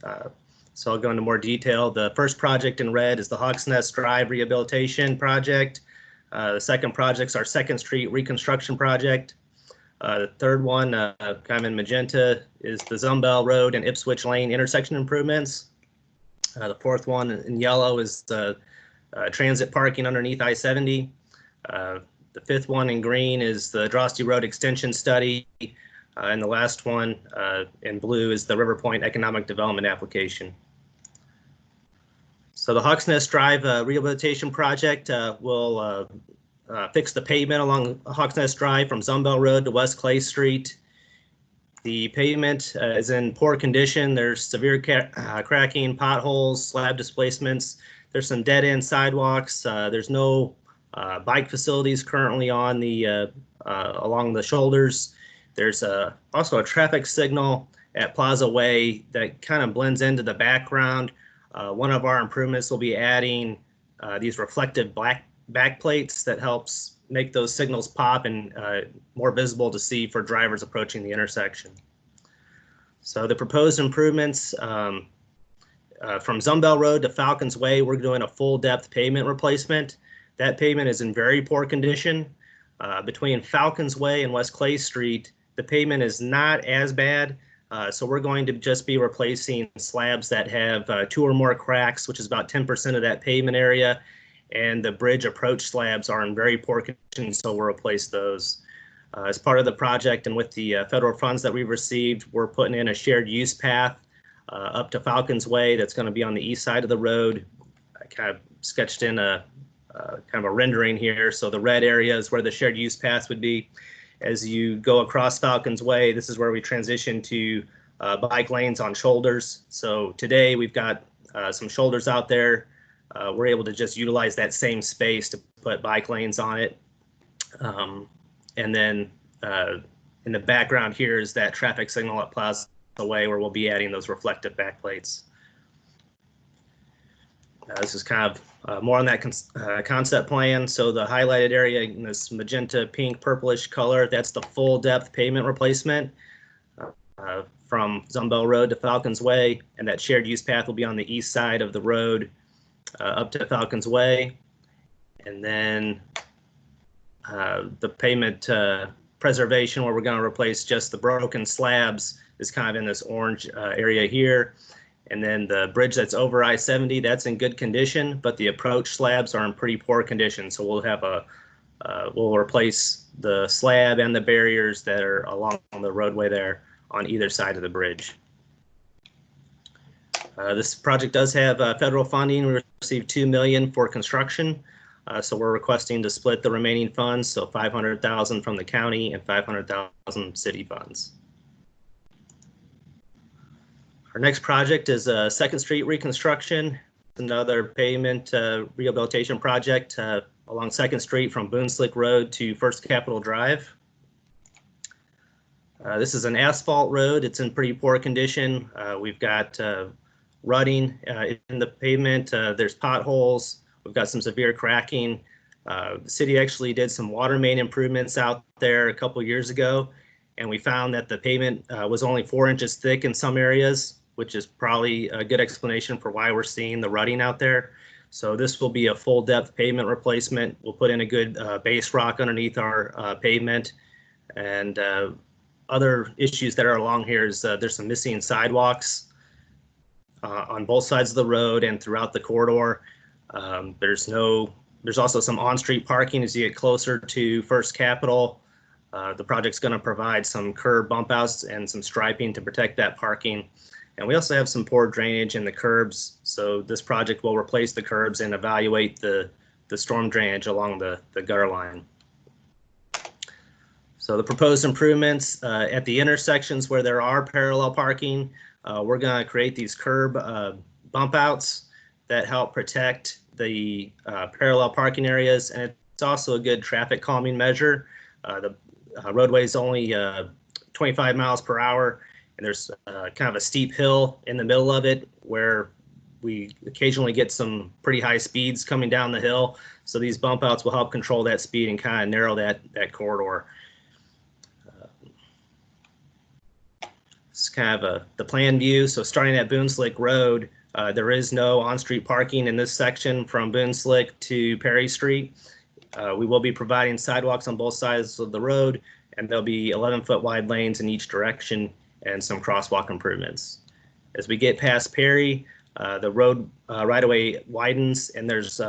So I'll go into more detail. The first project in red is the Hawks Nest Drive Rehabilitation Project. The second project's our 2nd Street Reconstruction Project. The third one, kind of in magenta, is the Zumbchl Road and Ipswich Lane intersection improvements. The fourth one in yellow is the transit parking underneath I-70. The 5th one in green is the Droste Road extension study. And the last one in blue is the Riverpointe economic development application. So the Hawks Nest Drive Rehabilitation Project will fix the pavement along Hawks Nest Drive from Zumbchl Road to West Clay Street. The pavement is in poor condition. There's severe cracking, potholes, slab displacements. There's some dead-end sidewalks. There's no bike facilities currently on the along the shoulders. There's also a traffic signal at Plaza Way that kind of blends into the background. One of our improvements will be adding these reflective black back plates that helps make those signals pop and more visible to see for drivers approaching the intersection. So the proposed improvements from Zumbchl Road to Falcons Way, we're doing a full depth pavement replacement. That pavement is in very poor condition. Between Falcons Way and West Clay Street, the pavement is not as bad. So we're going to just be replacing slabs that have 2 or more cracks, which is about 10% of that pavement area. And the bridge approach slabs are in very poor condition, so we'll replace those. As part of the project and with the federal funds that we've received, we're putting in a shared use path up to Falcons Way that's going to be on the east side of the road. I kind of sketched in a kind of a rendering here. So the red area is where the shared use path would be. As you go across Falcons Way, this is where we transition to bike lanes on shoulders. So today we've got some shoulders out there. We're able to just utilize that same space to put bike lanes on it. And then in the background here is that traffic signal at Plaza Way where we'll be adding those reflective backplates. This is kind of more on that concept plan. So the highlighted area in this magenta, pink, purplish color, that's the full depth pavement replacement from Zumbchl Road to Falcons Way. And that shared use path will be on the east side of the road up to Falcons Way. And then the pavement preservation where we're going to replace just the broken slabs is kind of in this orange area here. And then the bridge that's over I-70, that's in good condition, but the approach slabs are in pretty poor condition. So we'll have we'll replace the slab and the barriers that are along the roadway there on either side of the bridge. This project does have federal funding. We received $2 million for construction. So we're requesting to split the remaining funds, so $500,000 from the county and $500,000 city funds. Our next project is 2nd Street Reconstruction, another pavement rehabilitation project along 2nd Street from Boonslick Road to First Capitol Drive. This is an asphalt road. It's in pretty poor condition. We've got rutting in the pavement. There's potholes. We've got some severe cracking. The city actually did some water main improvements out there a couple years ago, and we found that the pavement was only 4 inches thick in some areas, which is probably a good explanation for why we're seeing the rutting out there. So this will be a full depth pavement replacement. We'll put in a good base rock underneath our pavement. And other issues that are along here is there's some missing sidewalks on both sides of the road and throughout the corridor. There's also some on-street parking as you get closer to First Capitol. The project's going to provide some curb bump outs and some striping to protect that parking. And we also have some poor drainage in the curbs. So this project will replace the curbs and evaluate the storm drainage along the gutter line. So the proposed improvements at the intersections where there are parallel parking, we're going to create these curb bump outs that help protect the parallel parking areas. And it's also a good traffic calming measure. The roadway is only 25 miles per hour. And there's kind of a steep hill in the middle of it where we occasionally get some pretty high speeds coming down the hill. So these bump outs will help control that speed and kind of narrow that corridor. It's kind of the plan view. So starting at Boonslick Road, there is no on-street parking in this section from Boonslick to Perry Street. We will be providing sidewalks on both sides of the road, and there'll be 11-foot wide lanes in each direction and some crosswalk improvements. As we get past Perry, the road right-of-way widens, and there's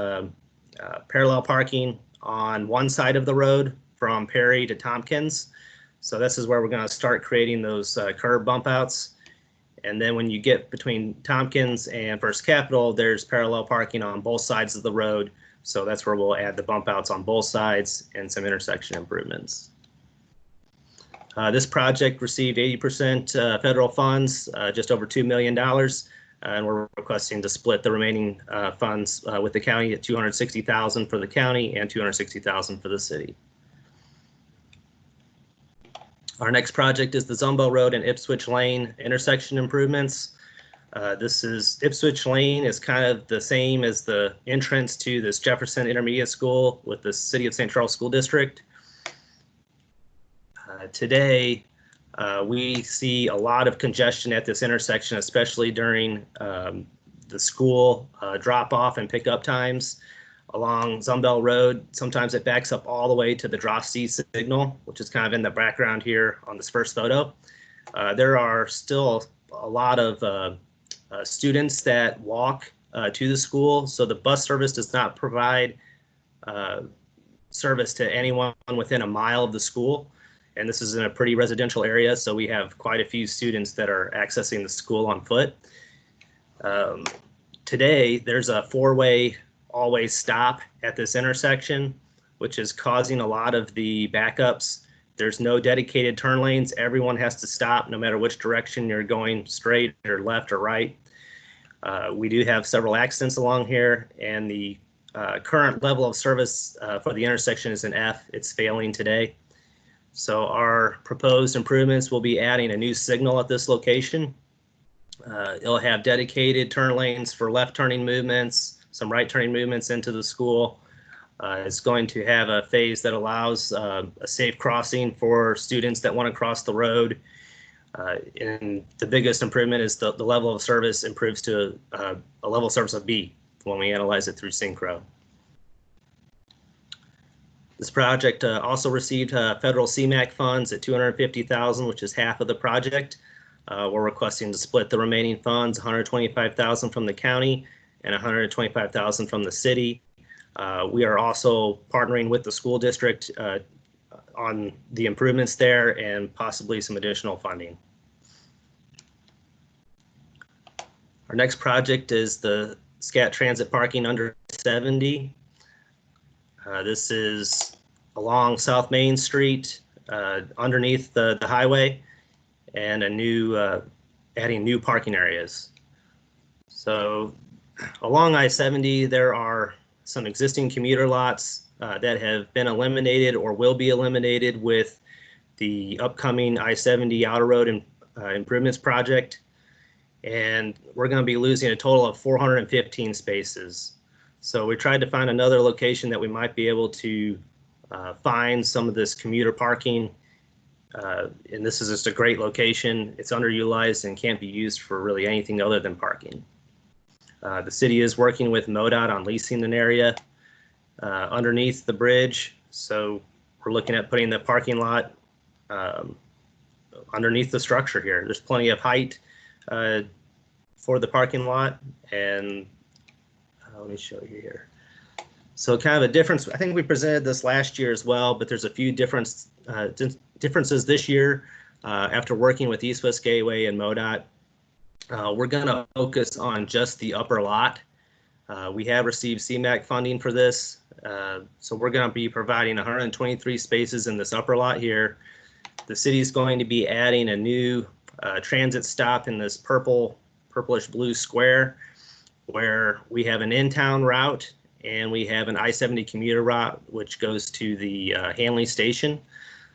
parallel parking on one side of the road from Perry to Tompkins. So this is where we're going to start creating those curb bump outs. And then when you get between Tompkins and First Capitol, there's parallel parking on both sides of the road. So that's where we'll add the bump outs on both sides and some intersection improvements. This project received 80% federal funds, just over $2 million, and we're requesting to split the remaining funds with the county at $260,000 for the county and $260,000 for the city. Our next project is the Zumbchl Road and Ipswich Lane intersection improvements. This is Ipswich Lane is kind of the same as the entrance to this Jefferson Intermediate School with the City of St. Charles School District. Today, we see a lot of congestion at this intersection, especially during the school drop-off and pickup times along Zumbchl Road. Sometimes it backs up all the way to the Droste signal, which is kind of in the background here on this first photo. There are still a lot of students that walk to the school, so the bus service does not provide service to anyone within a mile of the school. And this is in a pretty residential area, so we have quite a few students that are accessing the school on foot. Today, there's a four-way always stop at this intersection, which is causing a lot of the backups. There's no dedicated turn lanes. Everyone has to stop no matter which direction you're going, straight or left or right. We do have several accidents along here, and the current level of service for the intersection is an F. It's failing today. So our proposed improvements will be adding a new signal at this location. It'll have dedicated turn lanes for left turning movements, some right turning movements into the school. It's going to have a phase that allows a safe crossing for students that want to cross the road. And the biggest improvement is the level of service improves to a level of service of B when we analyze it through Synchro. This project also received federal CMAQ funds at $250,000, which is half of the project. We're requesting to split the remaining funds, $125,000 from the county and $125,000 from the city. We are also partnering with the school district on the improvements there and possibly some additional funding. Our next project is the SCAT transit parking under 70. This is along South Main Street, underneath the highway, and adding new parking areas. So along I-70, there are some existing commuter lots that have been eliminated or will be eliminated with the upcoming I-70 Outer Road Improvements Project. And we're going to be losing a total of 415 spaces. So we tried to find another location that we might be able to find some of this commuter parking. And this is just a great location. It's underutilized and can't be used for really anything other than parking. The city is working with MoDOT on leasing an area underneath the bridge. So we're looking at putting the parking lot underneath the structure here. There's plenty of height for the parking lot, and let me show you here. So kind of a difference, I think we presented this last year as well, but there's a few differences this year after working with East West Gateway and MoDOT. We're going to focus on just the upper lot. We have received CMAQ funding for this, so we're going to be providing 123 spaces in this upper lot here. The city is going to be adding a new transit stop in this purplish blue square, where we have an in-town route and we have an I-70 commuter route which goes to the Hanley station.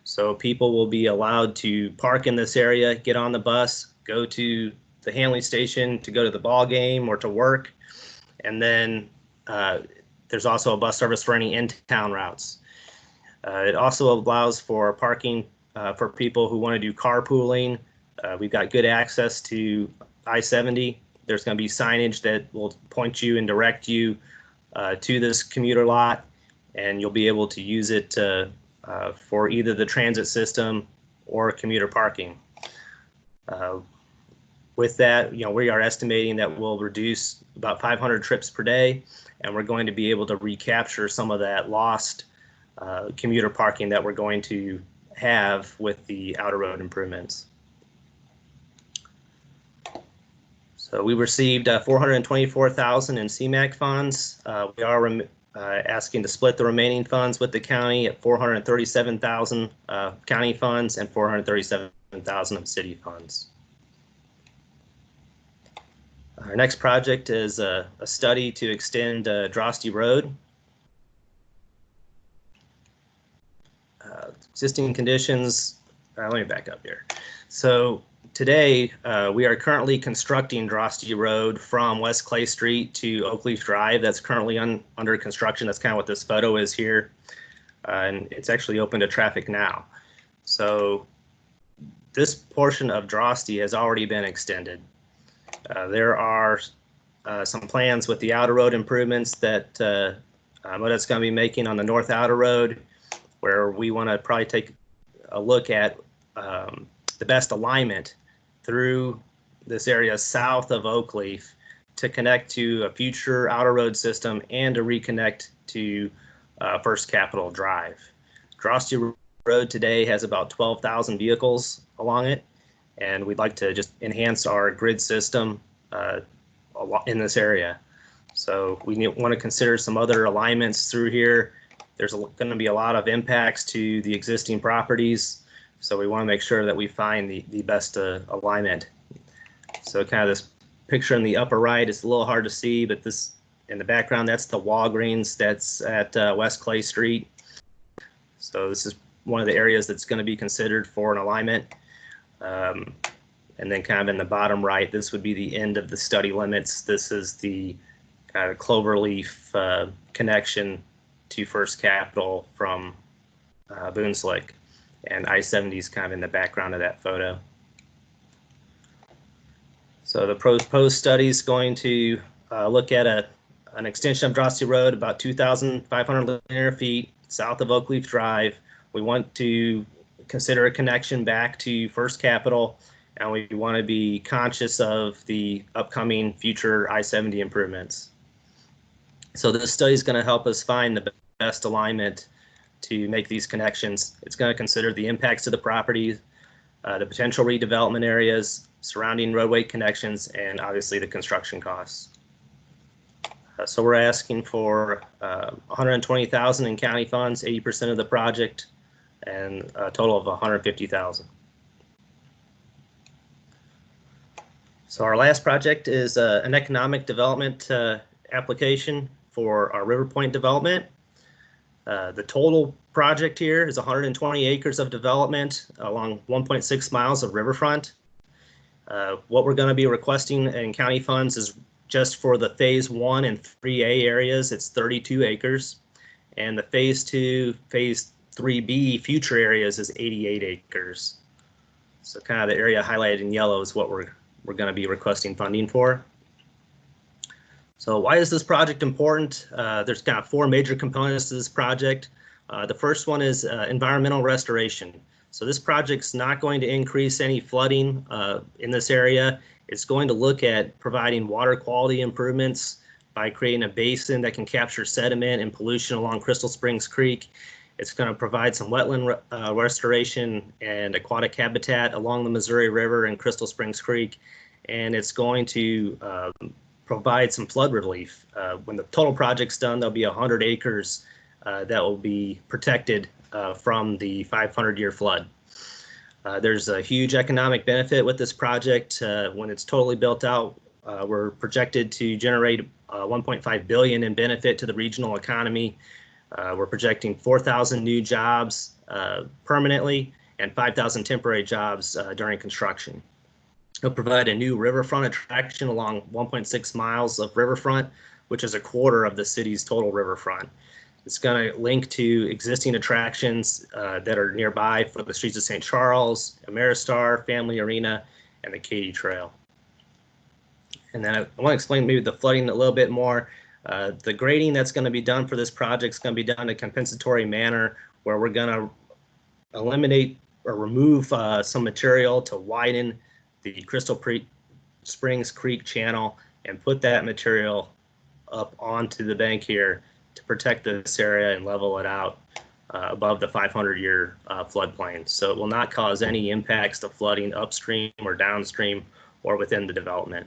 So people will be allowed to park in this area, get on the bus, go to the Hanley station to go to the ball game or to work, and then there's also a bus service for any in-town routes. It also allows for parking for people who want to do carpooling. We've got good access to I-70. There's going to be signage that will point you and direct you to this commuter lot, and you'll be able to use it for either the transit system or commuter parking. With that, we are estimating that we'll reduce about 500 trips per day, and we're going to be able to recapture some of that lost commuter parking that we're going to have with the outer road improvements. So we received $424,000 in CMAQ funds. We are asking to split the remaining funds with the county at $437,000 county funds and $437,000 of city funds. Our next project is a study to extend Droste Road. Existing conditions, let me back up here. So today, we are currently constructing Droste Road from West Clay Street to Oakleaf Drive. That's currently under construction. That's kind of what this photo is here. And it's actually open to traffic now. So this portion of Droste has already been extended. There are some plans with the outer road improvements that MoDOT's going to be making on the north outer road, where we want to probably take a look at the best alignment through this area south of Oakleaf to connect to a future outer road system and to reconnect to First Capitol Drive. Droste Road today has about 12,000 vehicles along it, and we'd like to just enhance our grid system in this area. So we want to consider some other alignments through here. There's going to be a lot of impacts to the existing properties, so we want to make sure that we find the best alignment. So kind of this picture in the upper right is a little hard to see, but this in the background, that's the Walgreens that's at West Clay Street. So this is one of the areas that's going to be considered for an alignment. And then kind of in the bottom right, this would be the end of the study limits. This is the kind of Cloverleaf connection to First Capitol from Boonslick, and I-70 is kind of in the background of that photo. So the proposed study is going to look at an extension of Droste Road about 2,500 linear feet south of Oakleaf Drive. We want to consider a connection back to First Capitol, and we want to be conscious of the upcoming future I-70 improvements. So this study is going to help us find the best alignment to make these connections. It's going to consider the impacts to the property, the potential redevelopment areas, surrounding roadway connections, and obviously the construction costs. So we're asking for $120,000 in county funds, 80% of the project, and a total of $150,000. So our last project is an economic development application for our Riverpointe development. The total project here is 120 acres of development along 1.6 miles of riverfront. What we're going to be requesting in county funds is just for the phase 1 and 3A areas, it's 32 acres. And the phase 2, phase 3B future areas is 88 acres. So kind of the area highlighted in yellow is what we're going to be requesting funding for. So why is this project important? There's kind of 4 major components to this project. The first one is environmental restoration. So this project's not going to increase any flooding in this area. It's going to look at providing water quality improvements by creating a basin that can capture sediment and pollution along Crystal Springs Creek. It's going to provide some wetland restoration and aquatic habitat along the Missouri River and Crystal Springs Creek. And it's going to provide some flood relief. When the total project's done, there'll be 100 acres that will be protected from the 500-year flood. There's a huge economic benefit with this project. When it's totally built out, we're projected to generate $1.5 billion in benefit to the regional economy. We're projecting 4,000 new jobs permanently and 5,000 temporary jobs during construction. It'll provide a new riverfront attraction along 1.6 miles of riverfront, which is a quarter of the city's total riverfront. It's going to link to existing attractions that are nearby for the streets of St. Charles, Ameristar, Family Arena, and the Katy Trail. And then I want to explain maybe the flooding a little bit more. The grading that's going to be done for this project is going to be done in a compensatory manner where we're going to eliminate or remove some material to widen the Crystal Springs Creek channel and put that material up onto the bank here to protect this area and level it out above the 500-year floodplain. So it will not cause any impacts to flooding upstream or downstream or within the development.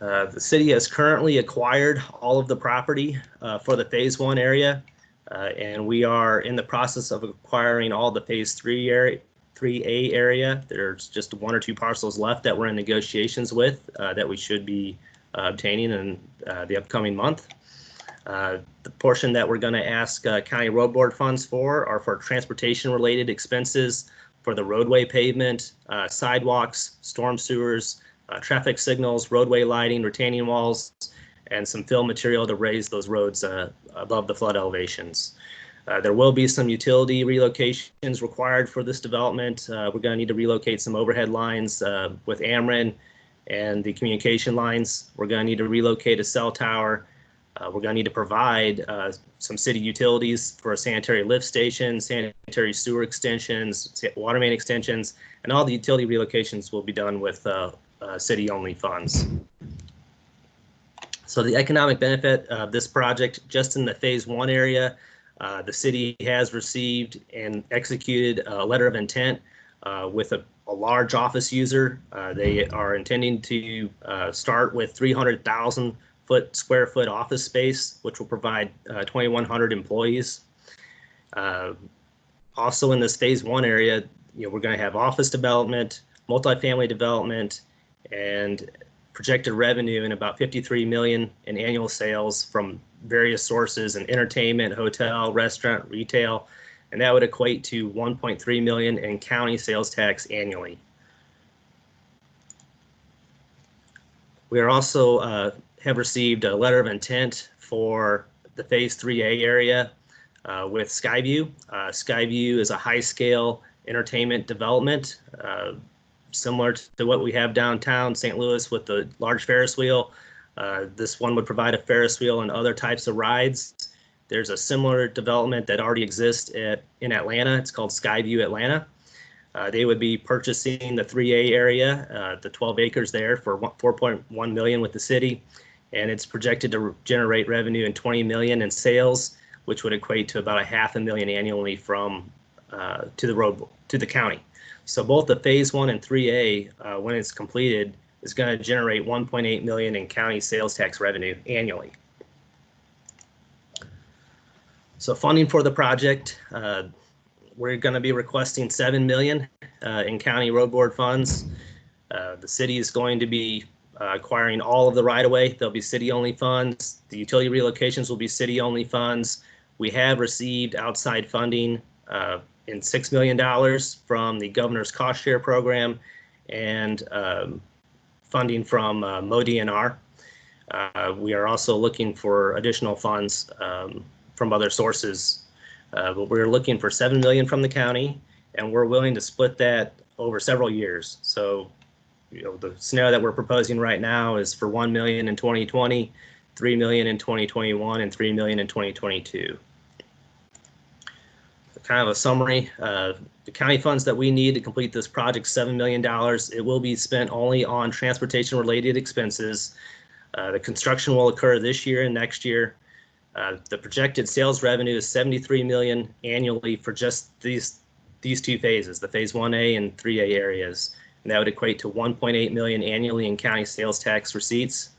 The city has currently acquired all of the property for the phase 1 area, and we are in the process of acquiring all the phase 3A area. There's just 1 or 2 parcels left that we're in negotiations with that we should be obtaining in the upcoming month. The portion that we're going to ask county road board funds for are for transportation related expenses for the roadway pavement, sidewalks, storm sewers, traffic signals, roadway lighting, retaining walls, and some fill material to raise those roads above the flood elevations. There will be some utility relocations required for this development. We're going to need to relocate some overhead lines with Ameren and the communication lines. We're going to need to relocate a cell tower. We're going to need to provide some city utilities for a sanitary lift station, sanitary sewer extensions, water main extensions, and all the utility relocations will be done with city-only funds. So the economic benefit of this project, just in the phase 1 area, the city has received and executed a letter of intent with a large office user. They are intending to start with 300,000 square foot office space, which will provide 2,100 employees. Also in this phase 1 area, we're going to have office development, multifamily development, and projected revenue in about 53 million in annual sales from various sources in entertainment, hotel, restaurant, retail, and that would equate to 1.3 million in county sales tax annually. We are also have received a letter of intent for the phase 3A area with Skyview. Skyview is a high-scale entertainment development similar to what we have downtown St. Louis with the large Ferris wheel. This one would provide a Ferris wheel and other types of rides. There's a similar development that already exists in Atlanta. It's called Skyview Atlanta. They would be purchasing the 3A area, the 12 acres there for $4.1 million with the city, and it's projected to generate revenue in 20 million in sales, which would equate to about $500,000 annually from to the county. So both the phase 1 and 3A, when it's completed, is going to generate 1.8 million in county sales tax revenue annually. So funding for the project, we're going to be requesting 7 million in county road board funds. The city is going to be acquiring all of the right-of-way. There'll be city-only funds. The utility relocations will be city-only funds. We have received outside funding in $6 million from the governor's cost share program and funding from MoDNR. We are also looking for additional funds from other sources, but we're looking for 7 million from the county, and we're willing to split that over several years. So, you know, the scenario that we're proposing right now is for 1 million in 2020, 3 million in 2021, and 3 million in 2022. Kind of a summary, the county funds that we need to complete this project, $7 million. It will be spent only on transportation related expenses. The construction will occur this year and next year. The projected sales revenue is 73 million annually for just these two phases, the phase 1A and 3A areas. And that would equate to 1.8 million annually in county sales tax receipts.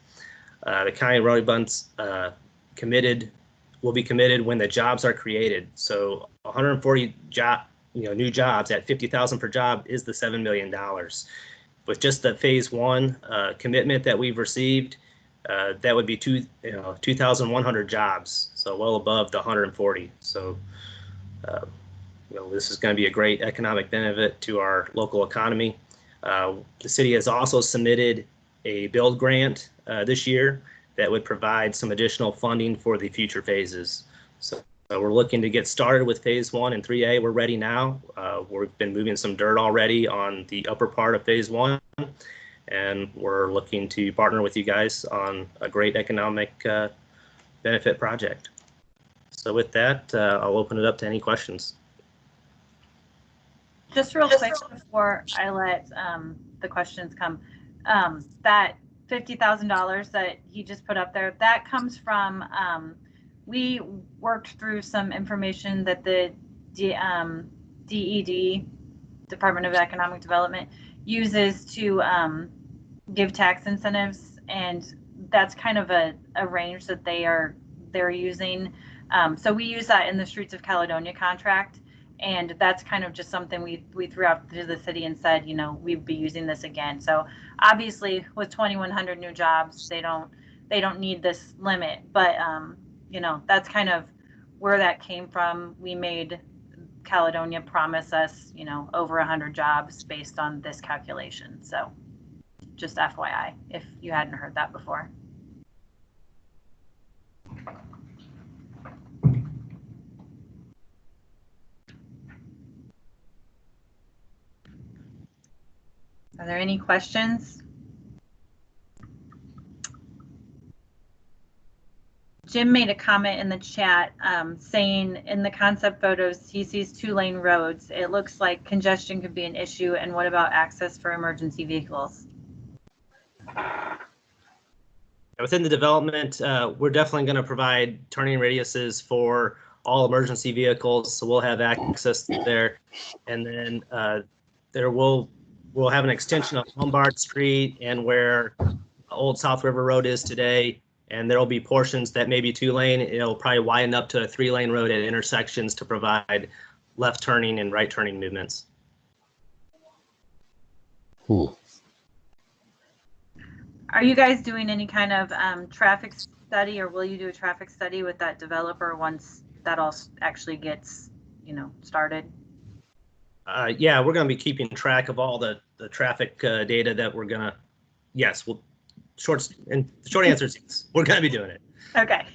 The county road funds will be committed when the jobs are created. So 140 new jobs at 50,000 per job is the $7 million. With just the phase 1 commitment that we've received, that would be 2,100 jobs, so well above the 140. So, this is going to be a great economic benefit to our local economy. The city has also submitted a build grant this year that would provide some additional funding for the future phases. So we're looking to get started with phase 1 and 3A. We're ready now. We've been moving some dirt already on the upper part of phase 1. And we're looking to partner with you guys on a great economic benefit project. So with that, I'll open it up to any questions. Just real quick before I let the questions come, that $50,000 that he just put up there, that comes from, we worked through some information that the DED, Department of Economic Development, uses to give tax incentives, and that's kind of a range that they're using. So we use that in the Streets of Caledonia contract, and that's kind of just something we threw out to the city and said, we'd be using this again. So obviously with 2,100 new jobs, they don't need this limit, but that's kind of where that came from. We made Caledonia promise us, over 100 jobs based on this calculation. So just FYI, if you hadn't heard that before. Are there any questions? Jim made a comment in the chat saying in the concept photos, he sees 2-lane roads. It looks like congestion could be an issue. And what about access for emergency vehicles? Within the development, we're definitely going to provide turning radiuses for all emergency vehicles. So we'll have access there. And then we'll have an extension of Lombard Street and where Old South River Road is today. And there will be portions that may be 2-lane. It'll probably widen up to a 3-lane road at intersections to provide left turning and right turning movements. Are you guys doing any kind of traffic study, or will you do a traffic study with that developer once that all actually gets, started? Yeah, we're going to be keeping track of all the traffic data that we're going to, yes, short answer is yes, we're going to be doing it. Okay.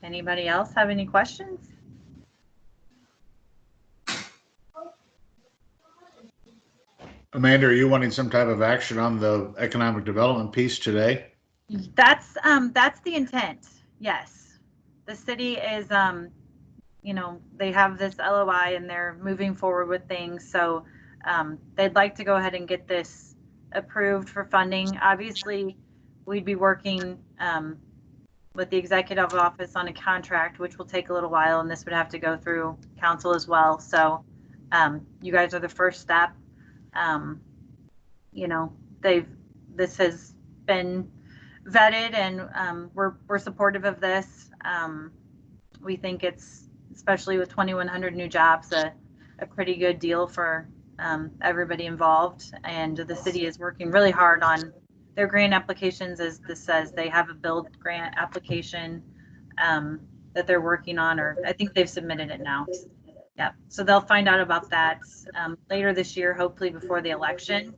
Anybody else have any questions? Amanda, are you wanting some type of action on the economic development piece today? That's the intent. Yes. The city is, they have this LOI and they're moving forward with things. So they'd like to go ahead and get this approved for funding. Obviously, we'd be working with the executive office on a contract, which will take a little while, and this would have to go through council as well. So you guys are the first step. You know, this has been vetted, and we're supportive of this. We think it's, especially with 2,100 new jobs, a pretty good deal for everybody involved. And the city is working really hard on their grant applications. As this says, they have a build grant application that they're working on, or I think they've submitted it now. Yeah, so they'll find out about that later this year, hopefully before the election.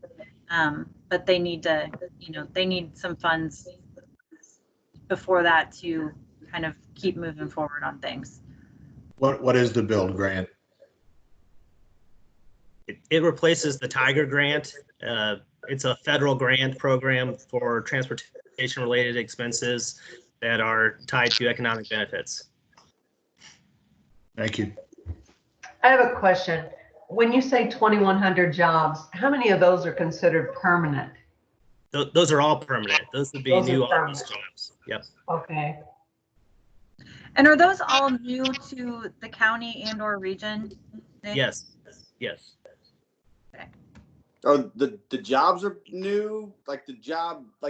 But they need to, you know, they need some funds before that to kind of keep moving forward on things. What is the build grant? It replaces the Tiger grant. It's a federal grant program for transportation related expenses that are tied to economic benefits. Thank you. I have a question. When you say 2,100 jobs, how many of those are considered permanent? Those are all permanent. Those would be new office jobs. Yep. Okay. And are those all new to the county and or region, Nick? Yes. Yes. Oh, the jobs are new, like the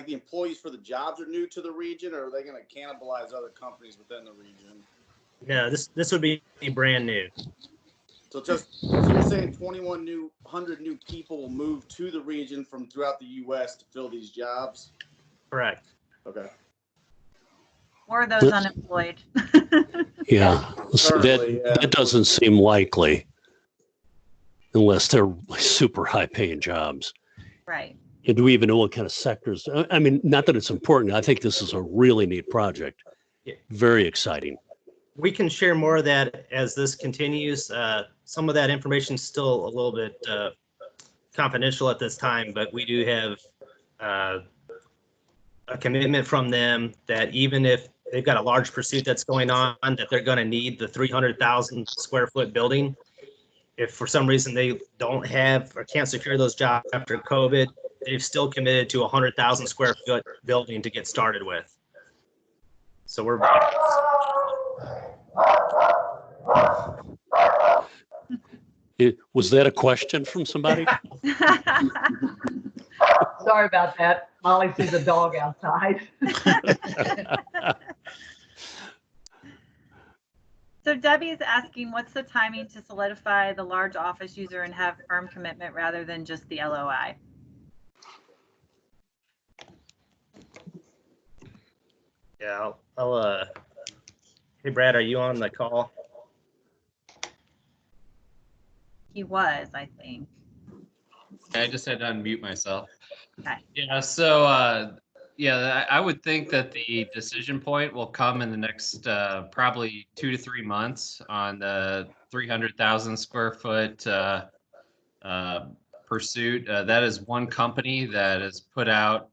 employees for the jobs are new to the region, or are they going to cannibalize other companies within the region? No, this would be brand new. So you're saying 2,100 new people will move to the region from throughout the U.S. to fill these jobs? Correct. Okay. Or those unemployed? Yeah, so that doesn't seem likely unless they're super high paying jobs. Right. And do we even know what kind of sectors? I mean, not that it's important. I think this is a really neat project. Yeah. Very exciting. We can share more of that as this continues. Some of that information is still a little bit confidential at this time, but we do have a commitment from them that even if they've got a large pursuit that's going on, that they're going to need the 300,000 square foot building. If for some reason they don't have or can't secure those jobs after COVID, they've still committed to a 100,000 square foot building to get started with. So we're. Was that a question from somebody? Sorry about that. Molly sees a dog outside. So Debbie's asking, what's the timing to solidify the large office user and have firm commitment rather than just the LOI? Yeah, I'll hey Brad, are you on the call? He was, I think. I just had to unmute myself. Okay. Yeah, so yeah, I would think that the decision point will come in the next probably 2 to 3 months on the 300,000 square foot pursuit. That is one company that has put out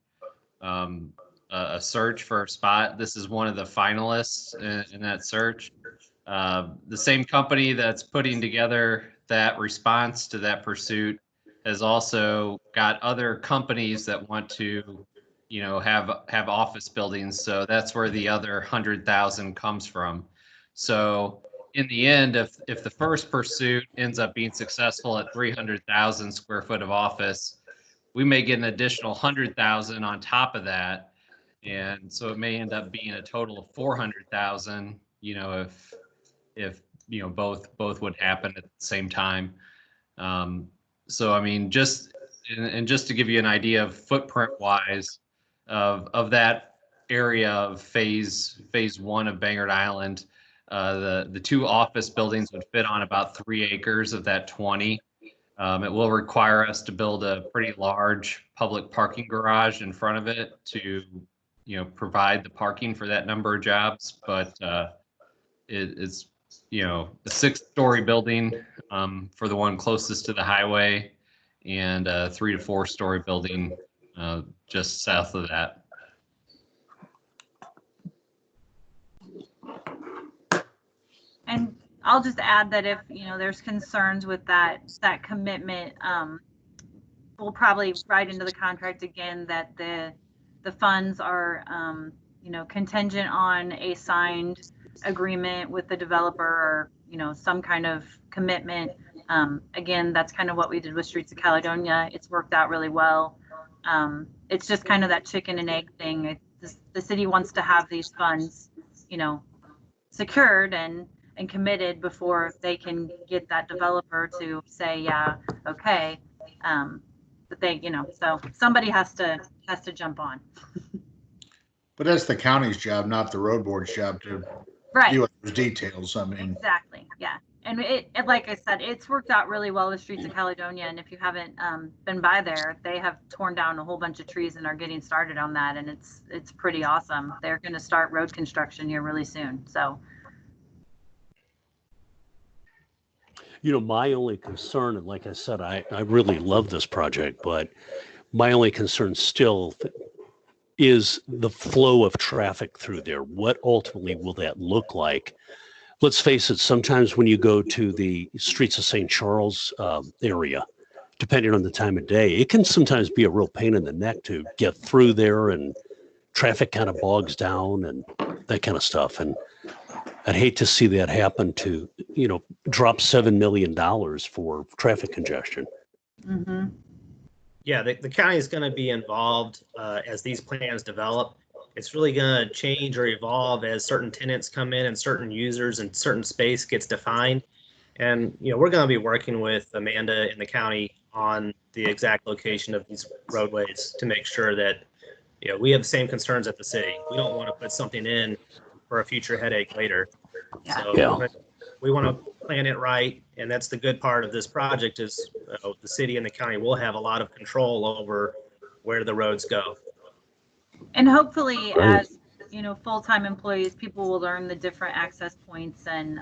a search for a spot. This is one of the finalists in that search. The same company that's putting together that response to that pursuit has also got other companies that want to, you know, have office buildings. So that's where the other 100,000 comes from. So in the end, if the first pursuit ends up being successful at 300,000 square foot of office, we may get an additional 100,000 on top of that. And so it may end up being a total of 400,000, you know, if you know, both would happen at the same time. So, I mean, just to give you an idea of footprint wise of that area of phase 1 of Bangor Island, the 2 office buildings would fit on about 3 acres of that 20. It will require us to build a pretty large public parking garage in front of it to, you know, provide the parking for that number of jobs. But it's, you know, a 6-story building for the one closest to the highway, and a 3 to 4-story building just south of that. And I'll just add that if, you know, there's concerns with that commitment, we'll probably write into the contract again that the funds are, you know, contingent on a signed agreement with the developer or, you know, some kind of commitment. Again, that's kind of what we did with Streets of Caledonia. It's worked out really well. It's just kind of that chicken and egg thing. The city wants to have these funds, you know, secured and committed before they can get that developer to say, yeah, okay. But they, you know, so somebody has to jump on. But that's the county's job, not the road board's job to Right. deal with those details. I mean, Exactly. Yeah. And it, like I said, it's worked out really well with Streets of Caledonia. And if you haven't been by there, they have torn down a whole bunch of trees and are getting started on that. And it's pretty awesome. They're going to start road construction here really soon. So, You know, my only concern, and like I said, I really love this project, but my only concern still is the flow of traffic through there. What ultimately will that look like? Let's face it, sometimes when you go to the streets of St. Charles area, depending on the time of day, it can sometimes be a real pain in the neck to get through there, and traffic kind of bogs down and that kind of stuff. And I'd hate to see that happen to, you know, drop $7 million for traffic congestion. mm-hmm. Yeah, the county is going to be involved as these plans develop. It's really going to change or evolve as certain tenants come in and certain users and certain space gets defined. And, you know, we're going to be working with Amanda in the county on the exact location of these roadways to make sure that, you know, we have the same concerns at the city. We don't want to put something in for a future headache later. Yeah. So Yeah. we want to plan it right. And that's the good part of this project is the city and the county will have a lot of control over where the roads go. And hopefully, Right. as you know, full-time employees, people will learn the different access points, and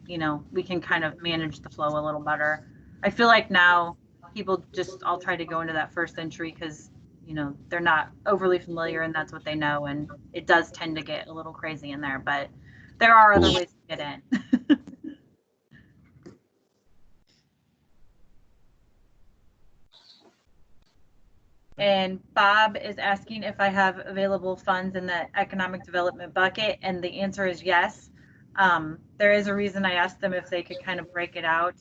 you know, we can kind of manage the flow a little better. I feel like now people just all try to go into that first entry because, you know, they're not overly familiar and that's what they know, and it does tend to get a little crazy in there, but there are other ways to get in. And Bob is asking if I have available funds in the economic development bucket, and the answer is yes. There is a reason I asked them if they could kind of break it out,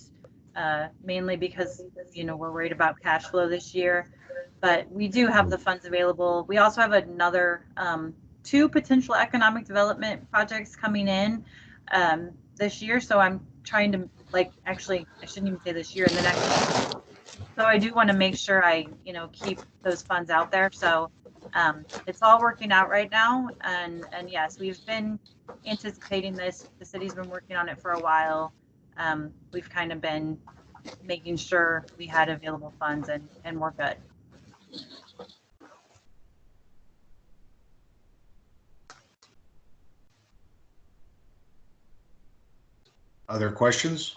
mainly because, you know, we're worried about cash flow this year, but we do have the funds available. We also have another 2 potential economic development projects coming in this year. So I'm trying to, like, actually, I shouldn't even say this year, in the next. So I do want to make sure I, you know, keep those funds out there. So it's all working out right now. And yes, we've been anticipating this. The city's been working on it for a while. We've kind of been making sure we had available funds, and we're good. other questions?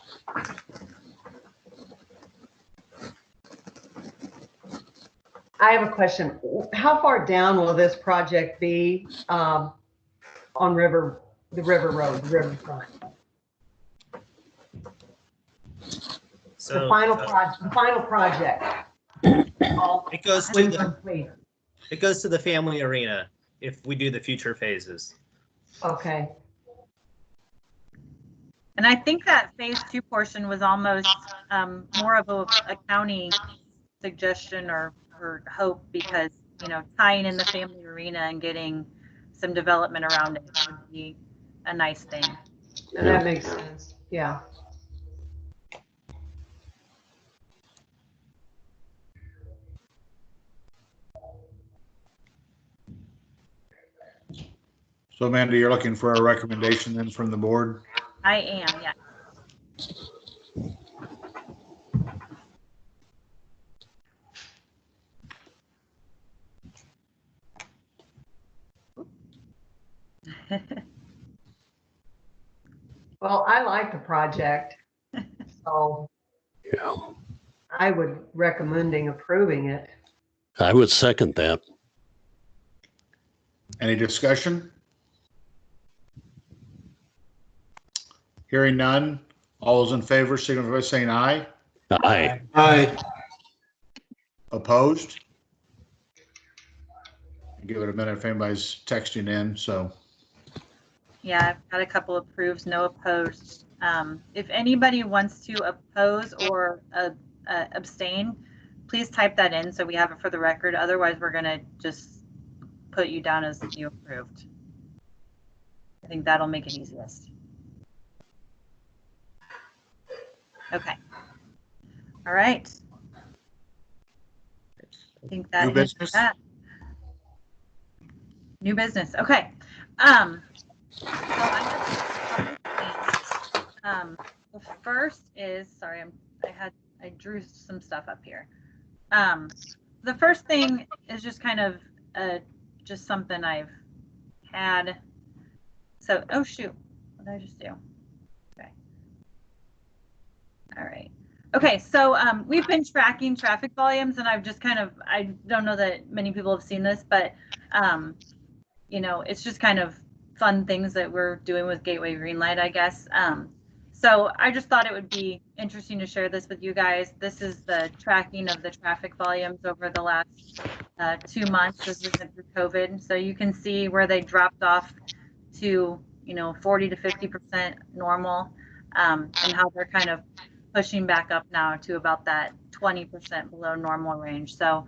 I have a question. How far down will this project be on the River Road, the Riverpointe? So The final project. it goes to the family arena if we do the future phases. Okay. And I think that phase 2 portion was almost more of a county suggestion or hope, because, you know, tying in the family arena and getting some development around it would be a nice thing. Yeah. That makes sense. Yeah. So Amanda, you're looking for a recommendation then from the board? I am, yeah. Well, I like the project, so Yeah, I would recommending approving it. I would second that. Any discussion? Hearing none. All those in favor, signify by saying aye. Aye. Aye. Opposed? Give it a minute if anybody's texting in, so. Yeah, I've got a couple approves, no opposed. If anybody wants to oppose or abstain, please type that in so we have it for the record. Otherwise, we're gonna just put you down as you approved. I think that'll make it easiest. Okay. All right. I think that New business? that. New business. Okay. So I have the first is, sorry, I drew some stuff up here. The first thing is just kind of just something I've had. So, oh shoot, what did I just do? Okay. All right. Okay, so we've been tracking traffic volumes, and I've just kind of, I don't know that many people have seen this, but you know, it's just kind of fun things that we're doing with Gateway Greenlight, I guess. So I just thought it would be interesting to share this with you guys. This is the tracking of the traffic volumes over the last 2 months as we went through COVID. So you can see where they dropped off to, you know, 40 to 50% normal, and how they're kind of pushing back up now to about that 20% below normal range. So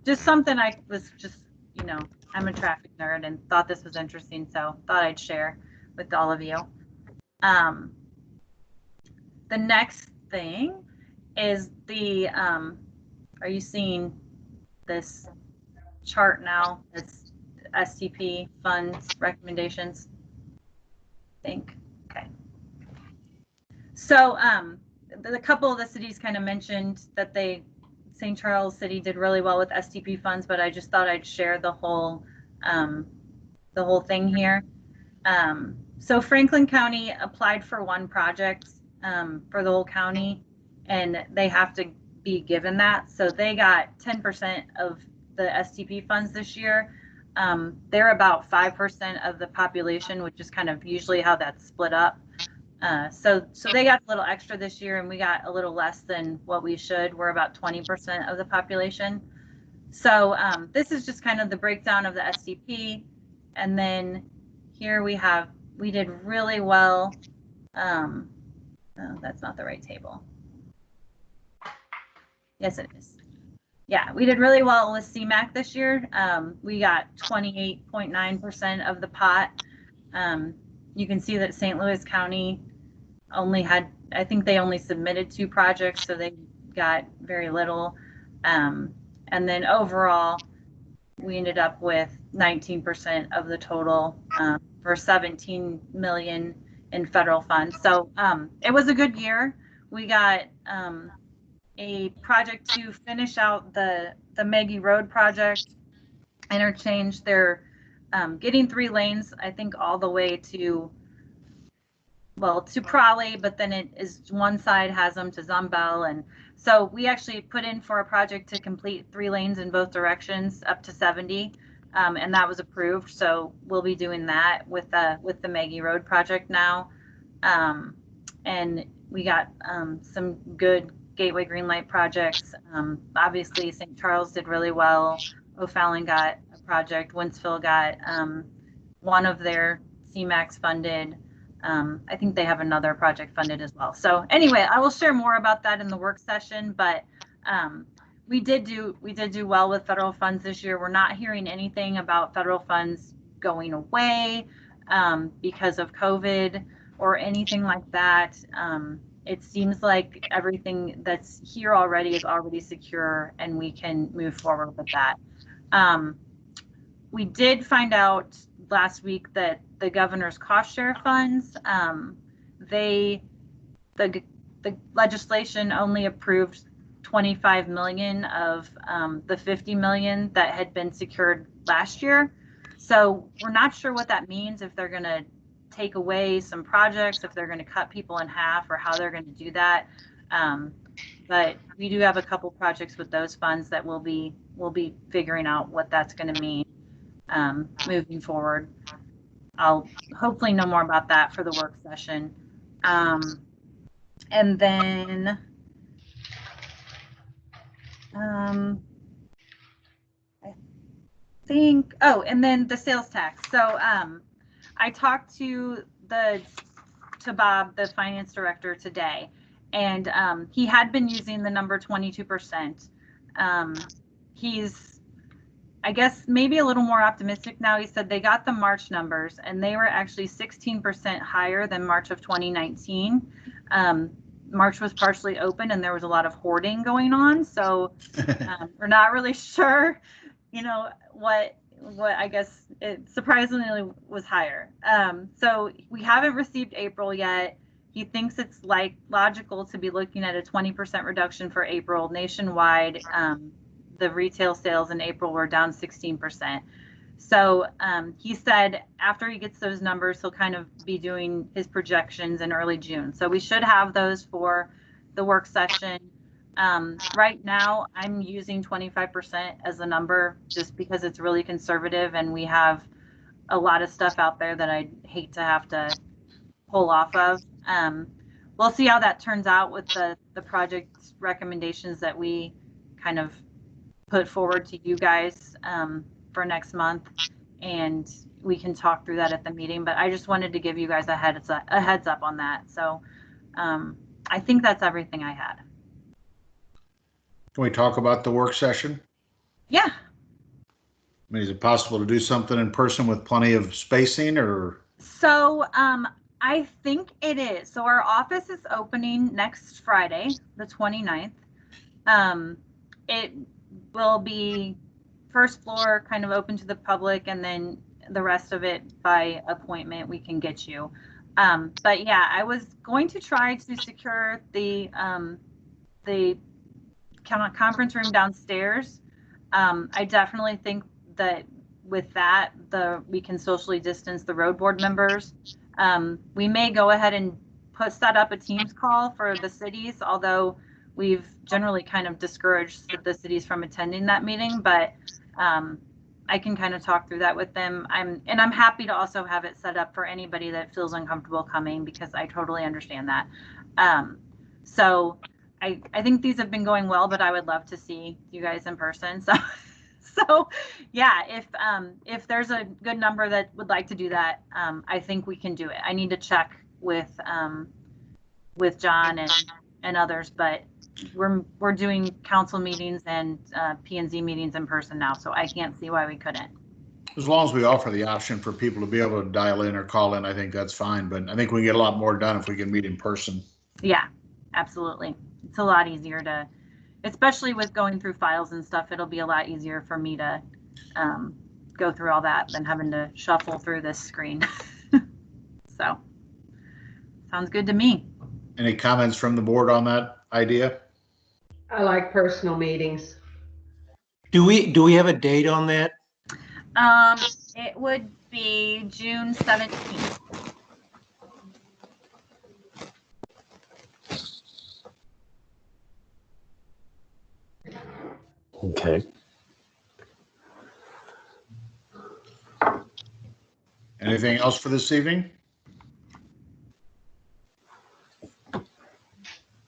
just something I was just, you know, I'm a traffic nerd and thought this was interesting, so thought I'd share with all of you. The next thing is the, are you seeing this chart now? It's STP funds recommendations, I think. Okay. So a couple of the cities kind of mentioned that St. Charles City did really well with STP funds, but I just thought I'd share the whole thing here. So Franklin County applied for one project for the whole county, and they have to be given that. So they got 10% of the STP funds this year. They're about 5% of the population, which is kind of usually how that's split up. So they got a little extra this year, and we got a little less than what we should. We're about 20% of the population. So this is just kind of the breakdown of the STP. And then here we did really well. Oh, that's not the right table. Yes, it is. Yeah, we did really well with CMAQ this year. We got 28.9% of the pot. You can see that St. Louis County only had, I think they only submitted 2 projects, so they got very little. And then overall, we ended up with 19% of the total for 17 million in federal funds. So it was a good year. We got a project to finish out the Maggie Road project interchange. They're getting 3 lanes, I think, all the way to, well, to Prawley, but then it is one side has them to Zumbchl. And so we actually put in for a project to complete 3 lanes in both directions up to 70, and that was approved. So we'll be doing that with the Maggie Road project now. And we got some good Gateway Greenlight projects. Obviously, St. Charles did really well. O'Fallon got a project. Wentzville got one of their CMAX funded. I think they have another project funded as well. So anyway, I will share more about that in the work session, but we did do well with federal funds this year. We're not hearing anything about federal funds going away because of COVID or anything like that. It seems like everything that's here already is already secure, and we can move forward with that. We did find out last week that the governor's cost share funds, the legislation only approved 25 million of the 50 million that had been secured last year. So we're not sure what that means, if they're going to take away some projects, if they're going to cut people in half, or how they're going to do that. But we do have a couple projects with those funds that we'll be figuring out what that's going to mean moving forward. I'll hopefully know more about that for the work session. And then I think, oh, and then the sales tax. So I talked to Bob, the finance director, today, and he had been using the number 22%. He's, I guess, maybe a little more optimistic now. He said they got the March numbers and they were actually 16% higher than March of 2019. March was partially open and there was a lot of hoarding going on. So we're not really sure, you know, what I guess it surprisingly was higher. So we haven't received April yet. He thinks it's logical to be looking at a 20% reduction for April nationwide. The retail sales in April were down 16%. So he said after he gets those numbers, he'll kind of be doing his projections in early June. So we should have those for the work session. Right now, I'm using 25% as a number just because it's really conservative and we have a lot of stuff out there that I'd hate to have to pull off of. We'll see how that turns out with the project recommendations that we kind of put forward to you guys for next month, and we can talk through that at the meeting. But I just wanted to give you guys a heads up on that. So I think that's everything I had. Can we talk about the work session? Yeah. I mean, is it possible to do something in person with plenty of spacing, or? So I think it is. So our office is opening next Friday, the 29th. It will be first floor kind of open to the public, and then the rest of it by appointment we can get you. But yeah, I was going to try to secure the conference room downstairs. I definitely think that with that, we can socially distance the road board members. We may go ahead and set up a Teams call for the cities, although we've generally kind of discouraged the cities from attending that meeting, but I can kind of talk through that with them. I'm happy to also have it set up for anybody that feels uncomfortable coming, because I totally understand that. So I think these have been going well, but I would love to see you guys in person. So yeah, if there's a good number that would like to do that, I think we can do it. I need to check with John and others, but we're doing council meetings and P&Z meetings in person now, so I can't see why we couldn't. As long as we offer the option for people to be able to dial in or call in, I think that's fine. But I think we can get a lot more done if we can meet in person. Yeah, absolutely. It's a lot easier to, especially with going through files and stuff, it'll be a lot easier for me to go through all that than having to shuffle through this screen. So, sounds good to me. Any comments from the board on that idea? I like personal meetings. Do we have a date on that? It would be June 17th. Okay. Anything else for this evening?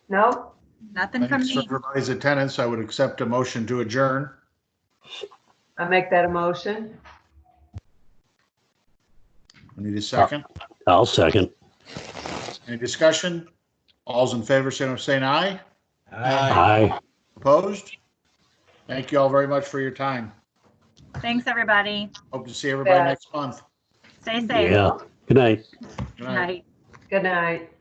No? Nothing from Thanks for me. everybody's attendance. I would accept a motion to adjourn. I make that a motion. We need a second. I'll second. Any discussion? All's in favor, saying aye. Aye. Opposed? Thank you all very much for your time. Thanks, everybody. Hope to see everybody Yeah. next month. Stay safe. Yeah. Good night. Good Night. Good night.